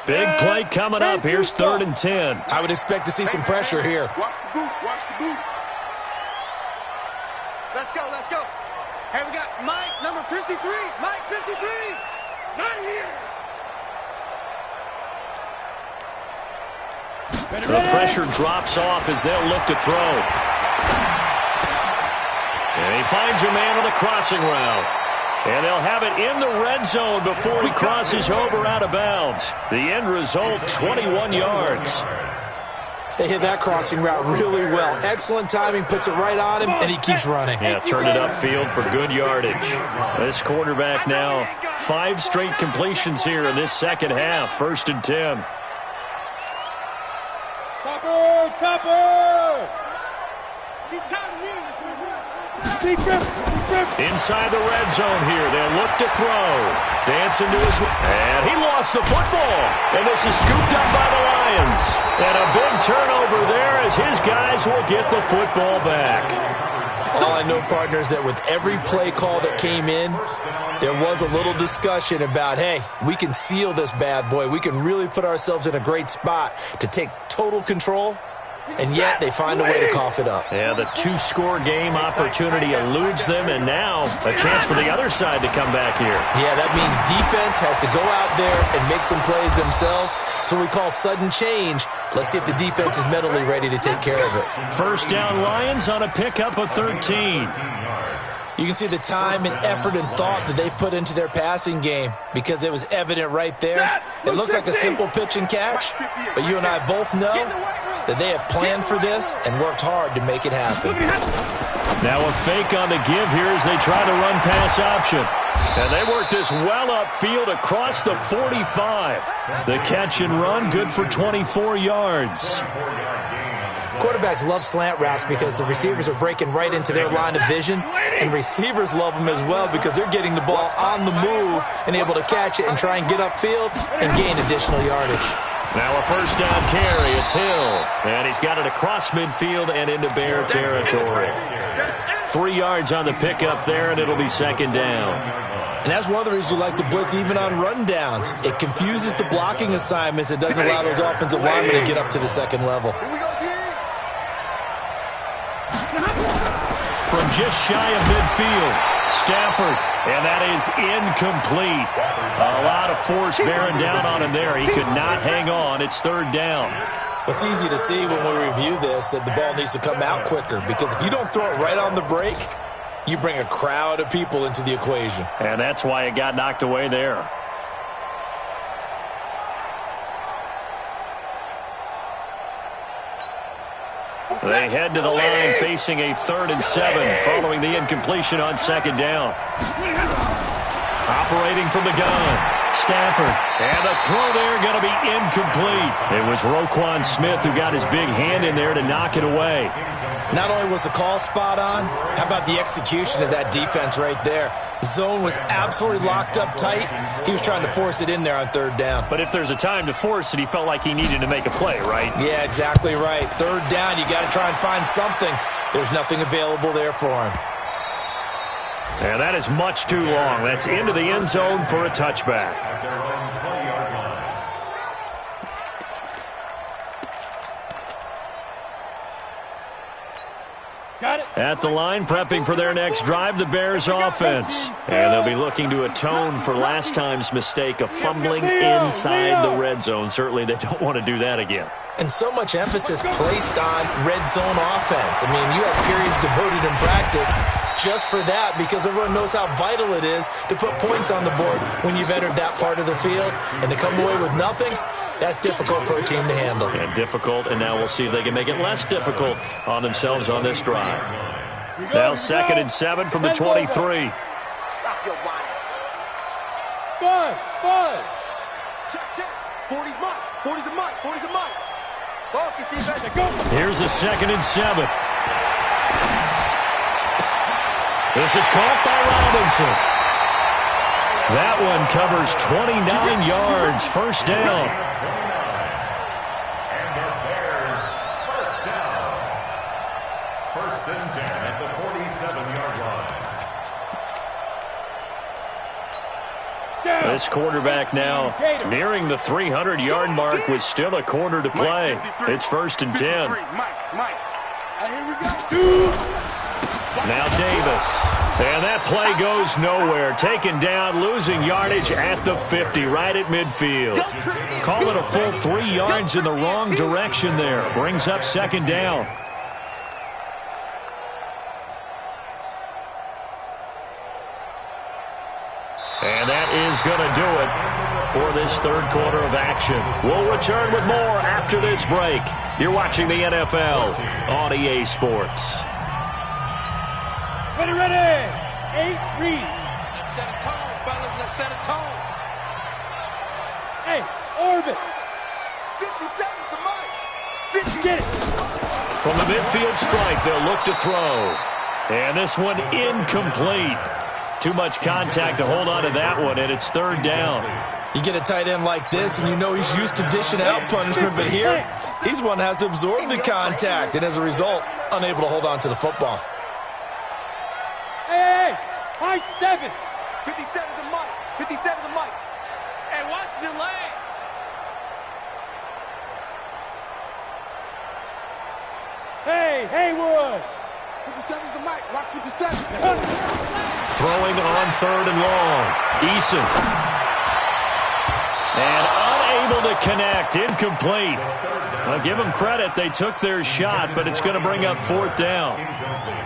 10. Big play coming up. Here's 3rd and 10. I would expect to see some pressure here. Watch the boot. Let's go. Hey, we got Mike, number 53. Mike, 53. Not here. The pressure drops off as they'll look to throw. And he finds a man on the crossing route. And they'll have it in the red zone before he crosses over out of bounds. The end result, 21 yards. They hit that crossing route really well. Excellent timing, puts it right on him, and he keeps running. Yeah, turned it upfield for good yardage. This quarterback now, 5 straight completions here in this second half. 1st and 10. Topper! Inside the red zone here, they'll look to throw. Dancing to his... And he lost the football. And this is scooped up by the Lions. And a big turnover there as his guys will get the football back. All I know, partners, that with every play call that came in, there was a little discussion about, hey, we can seal this bad boy. We can really put ourselves in a great spot to take total control. And yet they find a way to cough it up. Yeah, the 2-score game opportunity eludes them, and now a chance for the other side to come back here. Yeah, that means defense has to go out there and make some plays themselves. So we call sudden change. Let's see if the defense is mentally ready to take care of it. 1st down Lions on a pickup of 13. You can see the time and effort and thought that they put into their passing game because it was evident right there. It looks like a simple pitch and catch, but you and I both know that they have planned for this and worked hard to make it happen. Now a fake on the give here as they try to run pass option. And they work this well upfield across the 45. The catch and run, good for 24 yards. Quarterbacks love slant routes because the receivers are breaking right into their line of vision, and receivers love them as well because they're getting the ball on the move and able to catch it and try and get upfield and gain additional yardage. Now a 1st down carry. It's Hill. And he's got it across midfield and into Bear territory. 3 yards on the pickup there, and it'll be 2nd down. And that's one of the reasons you like to blitz even on rundowns. It confuses the blocking assignments. It doesn't allow those offensive linemen to get up to the 2nd level. From just shy of midfield, Stafford, and that is incomplete. A lot of force bearing down on him there. He could not hang on. It's 3rd down. It's easy to see when we review this that the ball needs to come out quicker because if you don't throw it right on the break, you bring a crowd of people into the equation. And that's why it got knocked away there. They head to the line facing a 3rd and 7 following the incompletion on 2nd down. Operating from the gun, Stafford. And the throw there going to be incomplete. It was Roquan Smith who got his big hand in there to knock it away. Not only was the call spot on, how about the execution of that defense right there? The zone was absolutely locked up tight. He was trying to force it in there on 3rd down. But if there's a time to force it, he felt like he needed to make a play, right? Yeah, exactly right. 3rd down, you got to try and find something. There's nothing available there for him. And that is much too long. That's into the end zone for a touchback. At the line, prepping for their next drive, the Bears offense. And they'll be looking to atone for last time's mistake of fumbling inside the red zone. Certainly they don't want to do that again. And so much emphasis placed on red zone offense. I mean, you have periods devoted in practice just for that because everyone knows how vital it is to put points on the board when you've entered that part of the field. And to come away with nothing, that's difficult for a team to handle. And difficult, and now we'll see if they can make it less difficult on themselves on this drive. Now 2nd and 7 from the 23. Stop your whining. 5. Check. 40's mine. 40's a mine. 40's a mine. Focus, defense. Go. Here's a 2nd and 7. This is caught by Robinson. That one covers 29 yards. 1st down. And the Bears, 1st down. 1st and 10 at the 47-yard line. This quarterback now nearing the 300-yard mark with still a quarter to play. It's 1st and 10. Mike. Here we go. Now Davis. And that play goes nowhere. Taken down, losing yardage at the 50, right at midfield. Call it a full 3 yards in the wrong direction there. Brings up second down. And that is going to do it for this third quarter of action. We'll return with more after this break. You're watching the NFL on EA Sports. Ready, ready. 8, read. Let's set a tone, fellas. Let's set a tone. Hey, orbit. 57 to Mike. 50. Get it. From the midfield stripe, they'll look to throw. And this one incomplete. Too much contact to hold on to that one, and it's third down. You get a tight end like this, and you know he's used to dishing out punishment, but here, he's one that has to absorb the contact, and as a result, unable to hold on to the football. Hey, high 7. 57 to Mike. 57 to Mike. Hey, watch the lane. Hey, Haywood. 57 to Mike. Watch 57. Throwing on third and long. Eason. And unable to connect. Incomplete. I'll give them credit. They took their shot, but it's going to bring up fourth down.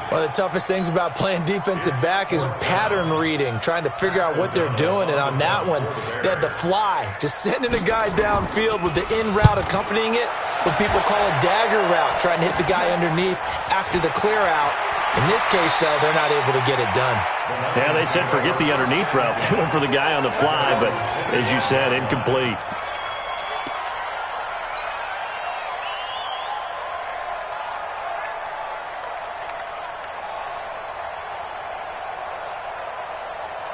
One of the toughest things about playing defensive back is pattern reading, trying to figure out what they're doing. And on that one, they had the fly, just sending a guy downfield with the in route accompanying it, what people call a dagger route, trying to hit the guy underneath after the clear out. In this case, though, they're not able to get it done. Yeah, they said forget the underneath route. They went for the guy on the fly, but as you said, incomplete.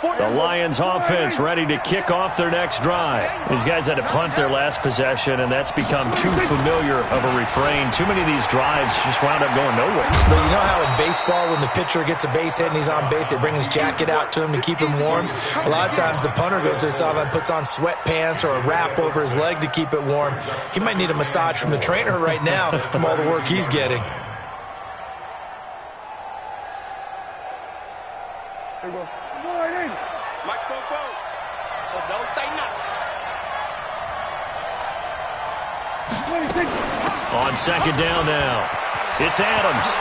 The Lions offense ready to kick off their next drive. These guys had to punt their last possession, and that's become too familiar of a refrain. Too many of these drives just wound up going nowhere. But you know how in baseball, when the pitcher gets a base hit and he's on base, they bring his jacket out to him to keep him warm? A lot of times the punter goes to the sideline, puts on sweatpants or a wrap over his leg to keep it warm. He might need a massage from the trainer right now from all the work he's getting. So don't say nothing. On second down now, it's Adams.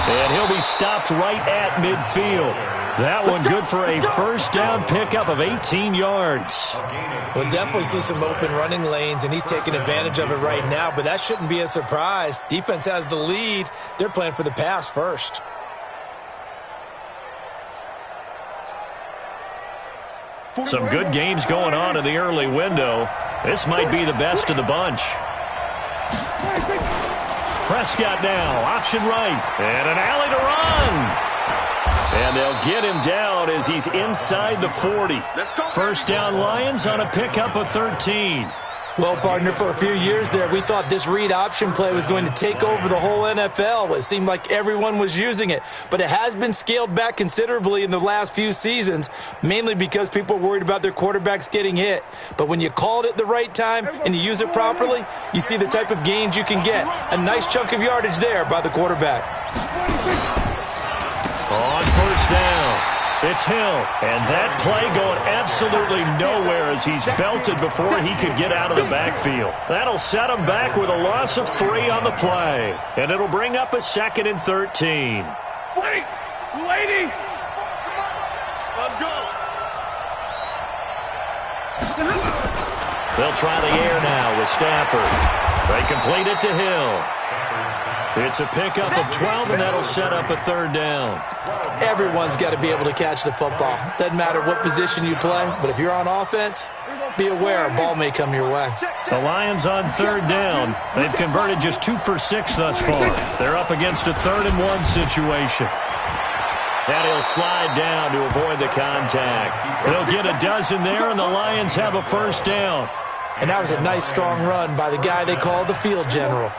And he'll be stopped right at midfield. That one good for a first down pickup of 18 yards. We'll definitely see some open running lanes, and he's taking advantage of it right now, but that shouldn't be a surprise. Defense has the lead. They're playing for the pass first. Some good games going on in the early window. This might be the best of the bunch. Prescott now, option right, and an alley to run. And they'll get him down as he's inside the 40. First down Lions on a pickup of 13. Well, partner, for a few years there, we thought this read option play was going to take over the whole NFL. It seemed like everyone was using it, but it has been scaled back considerably in the last few seasons, mainly because people are worried about their quarterbacks getting hit. But when you call it at the right time and you use it properly, you see the type of gains you can get. A nice chunk of yardage there by the quarterback. On first down. It's Hill, and that play going absolutely nowhere as he's belted before he could get out of the backfield. That'll set him back with a loss of 3 on the play, and it'll bring up a 2nd and 13. Wait, lady. Let's go. They'll try the air now with Stafford. They complete it to Hill. It's a pickup of 12, and that'll set up a 3rd down. Everyone's got to be able to catch the football. Doesn't matter what position you play, but if you're on offense, be aware a ball may come your way. The Lions on 3rd down. They've converted just 2 for 6 thus far. They're up against a 3rd and 1 situation. And he'll slide down to avoid the contact. They'll get a dozen there, and the Lions have a first down. And that was a nice, strong run by the guy they call the field general.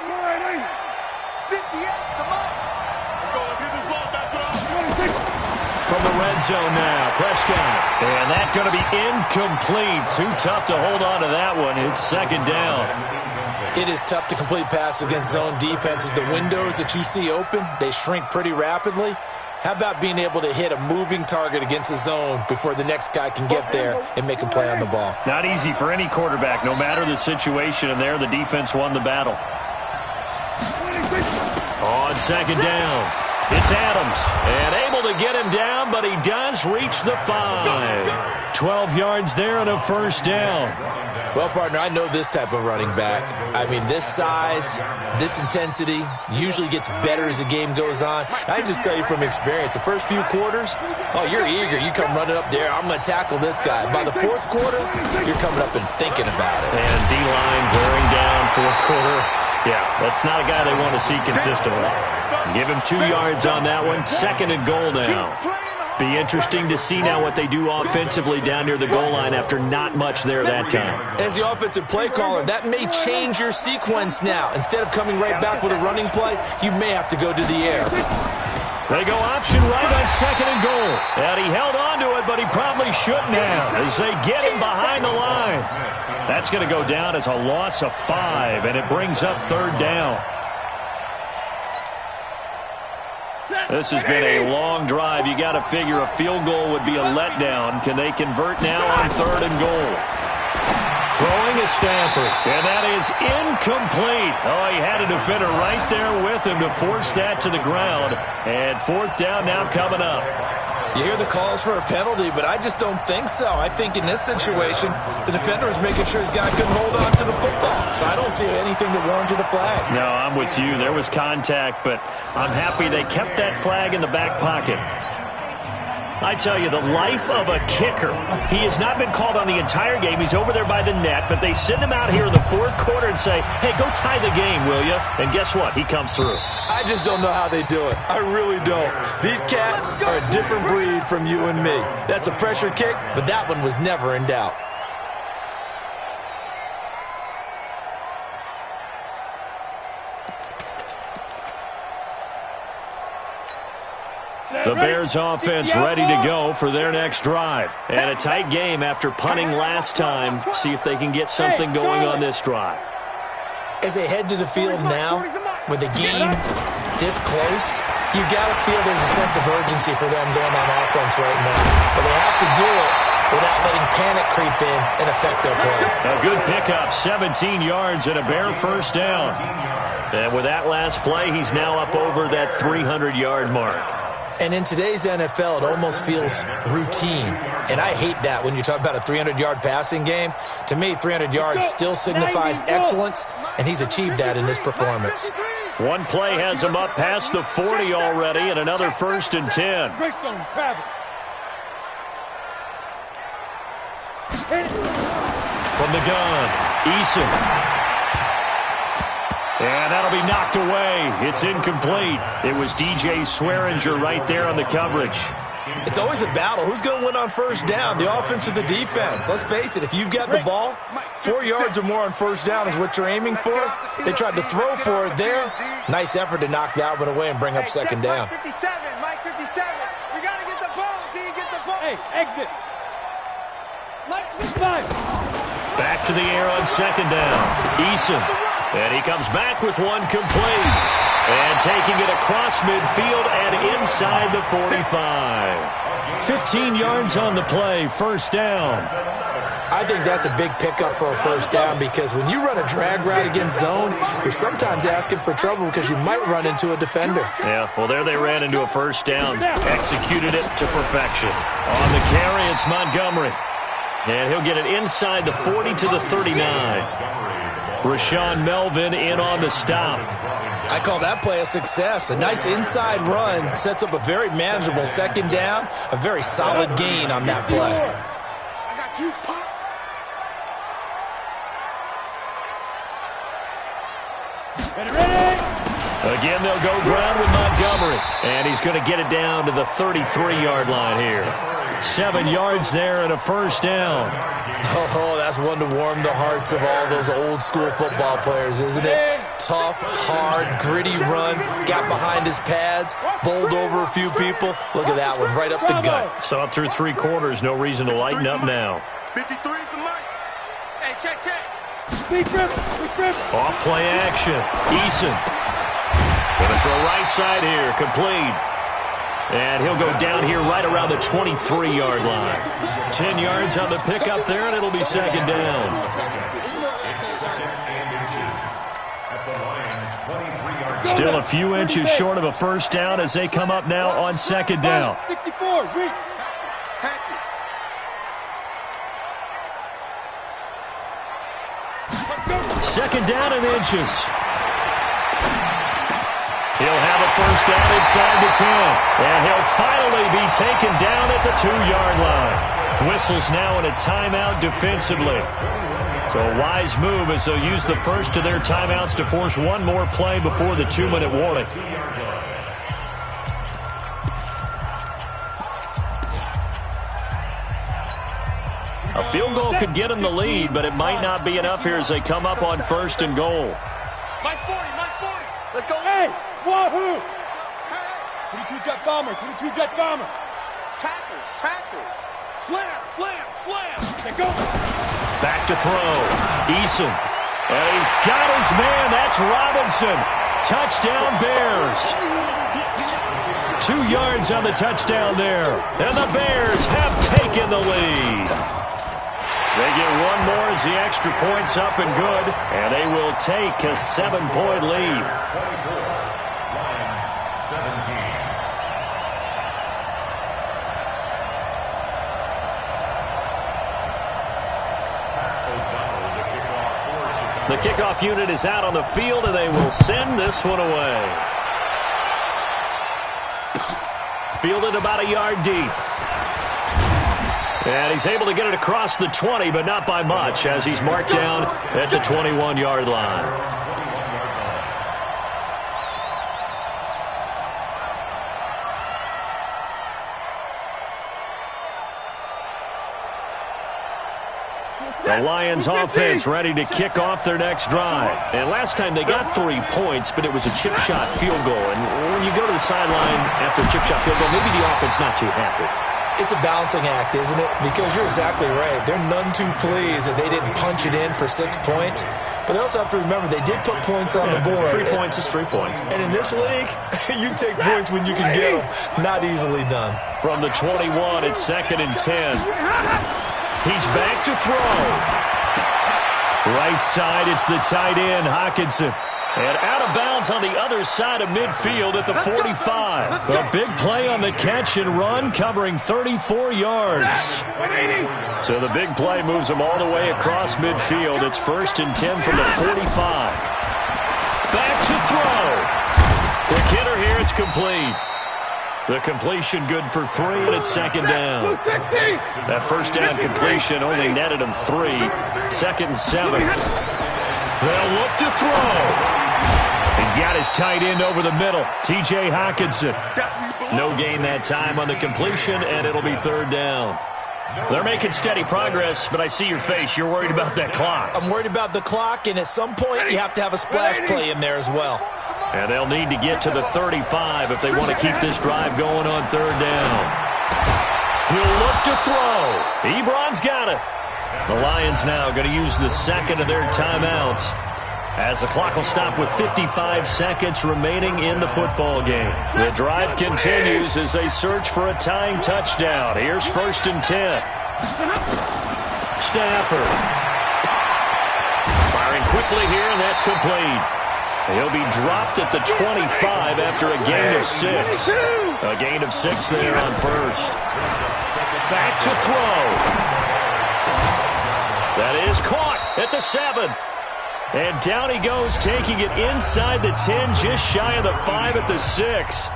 From the red zone now, Prescott. And that's going to be incomplete. Too tough to hold on to that one. It's 2nd down. It is tough to complete passes against zone defenses. The windows that you see open, they shrink pretty rapidly. How about being able to hit a moving target against a zone before the next guy can get there and make a play on the ball? Not easy for any quarterback, no matter the situation, and there the defense won the battle. On second down, it's Adams, and able to get him down, but he does reach the 5. 12 yards there and a first down. Well, partner, I know this type of running back. I mean, this size, this intensity usually gets better as the game goes on. I just tell you from experience, the first few quarters, oh, you're eager. You come running up there, I'm going to tackle this guy. By the fourth quarter, you're coming up and thinking about it. And D-line wearing down fourth quarter. Yeah, that's not a guy they want to see consistently. Give him 2 yards on that one. Second and goal now. Be interesting to see now what they do offensively down near the goal line after not much there that time. As the offensive play caller, that may change your sequence now. Instead of coming right back with a running play, you may have to go to the air. They go option right on second and goal. And he held on to it, but he probably shouldn't have as they get him behind the line. That's going to go down as a loss of 5, and it brings up third down. This has been a long drive. You got to figure a field goal would be a letdown. Can they convert now on third and goal? Throwing is Stanford, and that is incomplete. Oh, he had a defender right there with him to force that to the ground. And fourth down now coming up. You hear the calls for a penalty, but I just don't think so. I think in this situation, the defender is making sure his guy couldn't hold on to the football. So I don't see anything to warrant the flag. No, I'm with you. There was contact, but I'm happy they kept that flag in the back pocket. I tell you, the life of a kicker. He has not been called on the entire game. He's over there by the net, but they send him out here in the fourth quarter and say, hey, go tie the game, will you? And guess what? He comes through. I just don't know how they do it. I really don't. These cats are a different breed from you and me. That's a pressure kick, but that one was never in doubt. The Bears offense ready to go for their next drive. And a tight game after punting last time. See if they can get something going on this drive. As they head to the field now, with the game this close, you got to feel there's a sense of urgency for them going on offense right now. But they have to do it without letting panic creep in and affect their play. A good pickup, 17 yards and a Bear first down. And with that last play, he's now up over that 300-yard mark. And in today's NFL, it almost feels routine. And I hate that when you talk about a 300-yard passing game. To me, 300 yards still signifies excellence, and he's achieved that in this performance. One play has him up past the 40 already, and another first and 10. From the gun, Eason. And that'll be knocked away. It's incomplete. It was DJ Swearinger right there on the coverage. It's always a battle. Who's going to win on first down, the offense or the defense? Let's face it, if you've got the ball, 4 yards or more on first down is what you're aiming for. They tried to throw for it there. Nice effort to knock that one away and bring up second down. Mike 57, we got to get the ball. Do you get the ball? Hey, exit. Mike 55. Back to the air on second down. Eason. And he comes back with one complete. And taking it across midfield and inside the 45. 15 yards on the play, first down. I think that's a big pickup for a first down because when you run a drag route against zone, you're sometimes asking for trouble because you might run into a defender. Yeah, well, there they ran into a first down. Executed it to perfection. On the carry, it's Montgomery. And he'll get it inside the 40 to the 39. Rashawn Melvin in on the stop. I call that play a success. A nice inside run sets up a very manageable second down. A very solid gain on that play. I got you, Pop. Ready? Again, they'll go ground with Montgomery. And he's going to get it down to the 33-yard line here. 7 yards there and a first down. Oh, that's one to warm the hearts of all those old-school football players, isn't it? Tough, hard, gritty run, got behind his pads, bowled over a few people. Look at that one, right up the gut. Saw it through 3 quarters, no reason to lighten up now. 53 is the mic. Hey, check. Off play action. Eason. Gonna throw right side here. Complete. And he'll go down here right around the 23-yard line. 10 yards on the pickup there, and it'll be second down. Still a few inches short of a first down as they come up now on second down. 64, reach. Second down and inches. He'll have a first down inside the 10. And he'll finally be taken down at the 2-yard line. Whistles now in a timeout defensively. So a wise move as they'll use the first of their timeouts to force one more play before the 2-minute warning. A field goal could get them the lead, but it might not be enough here as they come up on first and goal. My 40. Let's go. Hey, wahoo! 22 jet bomber, 22 jet bomber. Tackles. Slam. Let go. Back to throw. Eason. And he's got his man. That's Robinson. Touchdown Bears. 2 yards on the touchdown there. And the Bears have taken the lead. They get one more as the extra point's up and good. And they will take a 7-point lead. Lions 17. The kickoff unit is out on the field, and they will send this one away. Fielded about a yard deep. And he's able to get it across the 20, but not by much, as he's marked down at the 21-yard line. The Lions offense ready to kick off their next drive. And last time they got 3 points, but it was a chip shot field goal. And when you go to the sideline after a chip shot field goal, maybe the offense not too happy. It's a balancing act, isn't it? Because you're exactly right. They're none too pleased that they didn't punch it in for 6 points. But they also have to remember they did put points on the board. 3 points is 3 points. And in this league, you take points when you can get them. Not easily done. From the 21, it's 2nd and 10. He's back to throw. Right side, it's the tight end, Hockenson. And out of bounds on the other side of midfield at the 45. A big play on the catch and run, covering 34 yards. So the big play moves them all the way across midfield. It's 1st and 10 from the 45. Back to throw. Quick hitter here, it's complete. The completion good for 3, and it's 2nd down. That first down completion only netted him 3. 2nd and 7. They'll look to throw. He's got his tight end over the middle, T.J. Hockenson. No gain that time on the completion, and it'll be 3rd down. They're making steady progress, but I see your face. You're worried about that clock. I'm worried about the clock, and at some point you have to have a splash play in there as well. And they'll need to get to the 35 if they want to keep this drive going on 3rd down. He'll look to throw. Ebron's got it. The Lions now going to use the 2nd of their timeouts, as the clock will stop with 55 seconds remaining in the football game. The drive continues as they search for a tying touchdown. Here's 1st and 10. Stafford. Firing quickly here, and that's complete. He'll be dropped at the 25 after a gain of 6. A gain of 6 there on 1st. Back to throw. That is caught at the 7. And down he goes, taking it inside the 10, just shy of the 5 at the 6.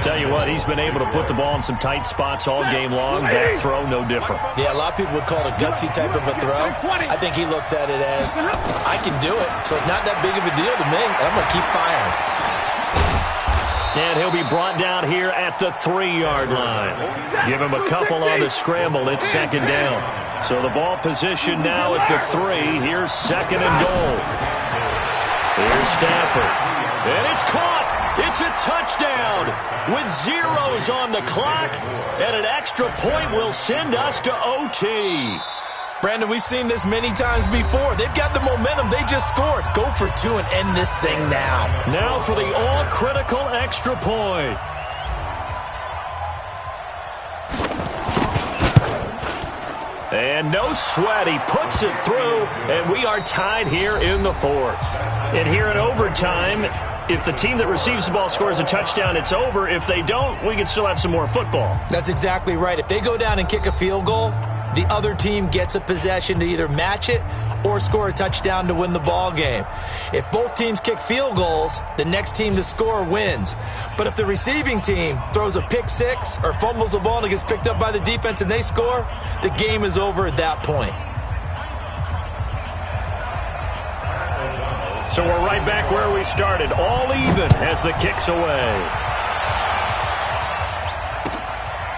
Tell you what, he's been able to put the ball in some tight spots all game long. That throw, no different. Yeah, a lot of people would call it a gutsy type of a throw. I think he looks at it as, I can do it, so it's not that big of a deal to me, and I'm going to keep firing. And he'll be brought down here at the 3-yard line. Give him a couple on the scramble. It's 2nd down. So the ball position now at the 3. Here's 2nd and goal. Here's Stafford. And it's caught. It's a touchdown with zeros on the clock. And an extra point will send us to OT. Brandon, we've seen this many times before. They've got the momentum. They just scored. Go for two and end this thing now. Now for the all-critical extra point. And no sweat. He puts it through, and we are tied here in the fourth. And here in overtime, if the team that receives the ball scores a touchdown, it's over. If they don't, we can still have some more football. That's exactly right. If they go down and kick a field goal, the other team gets a possession to either match it or score a touchdown to win the ball game. If both teams kick field goals, the next team to score wins. But if the receiving team throws a pick six or fumbles the ball and it gets picked up by the defense and they score, the game is over at that point. So we're right back where we started, all even as the kick's away.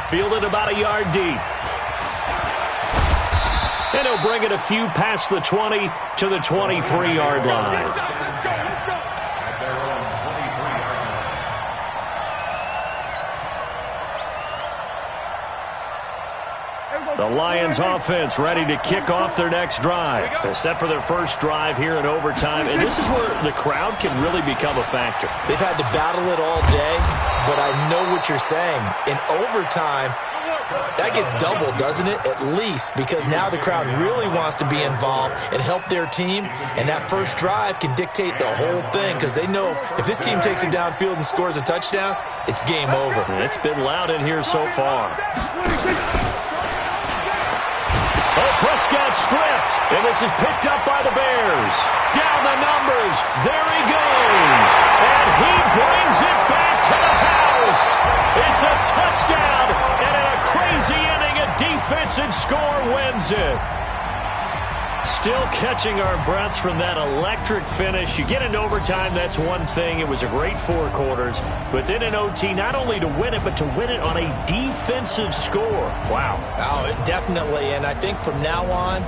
Fielded about a yard deep. And he'll bring it a few past the 20 to the 23-yard line. The Lions offense ready to kick off their next drive. They're set for their first drive here in overtime, and this is where the crowd can really become a factor. They've had to battle it all day, but I know what you're saying. In overtime, that gets doubled, doesn't it? At least, because now the crowd really wants to be involved and help their team, and that first drive can dictate the whole thing because they know if this team takes it downfield and scores a touchdown, it's game over. It's been loud in here so far. Prescott stripped, and this is picked up by the Bears. Down the numbers. There he goes. And he brings it back to the house. It's a touchdown, and in a crazy inning, a defensive score wins it. Still catching our breaths from that electric finish. You get into overtime, that's one thing. It was a great 4 quarters. But then in OT, not only to win it, but to win it on a defensive score. Wow. Oh, definitely. And I think from now on,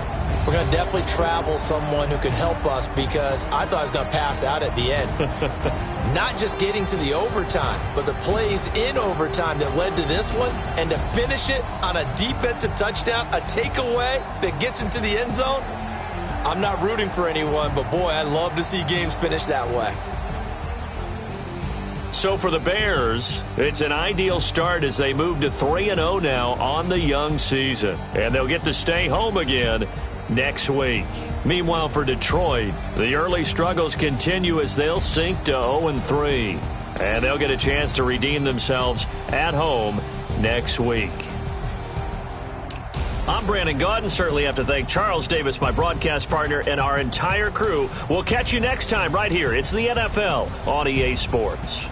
we're going to definitely travel someone who can help us because I thought I was going to pass out at the end. Not just getting to the overtime, but the plays in overtime that led to this one, and to finish it on a defensive touchdown, a takeaway that gets into the end zone. I'm not rooting for anyone, but boy, I love to see games finish that way. So for the Bears, it's an ideal start as they move to 3-0 now on the young season. And they'll get to stay home again next week. Meanwhile, for Detroit, the early struggles continue as they'll sink to 0-3. And they'll get a chance to redeem themselves at home next week. I'm Brandon Gaudin. Certainly have to thank Charles Davis, my broadcast partner, and our entire crew. We'll catch you next time right here. It's the NFL on EA Sports.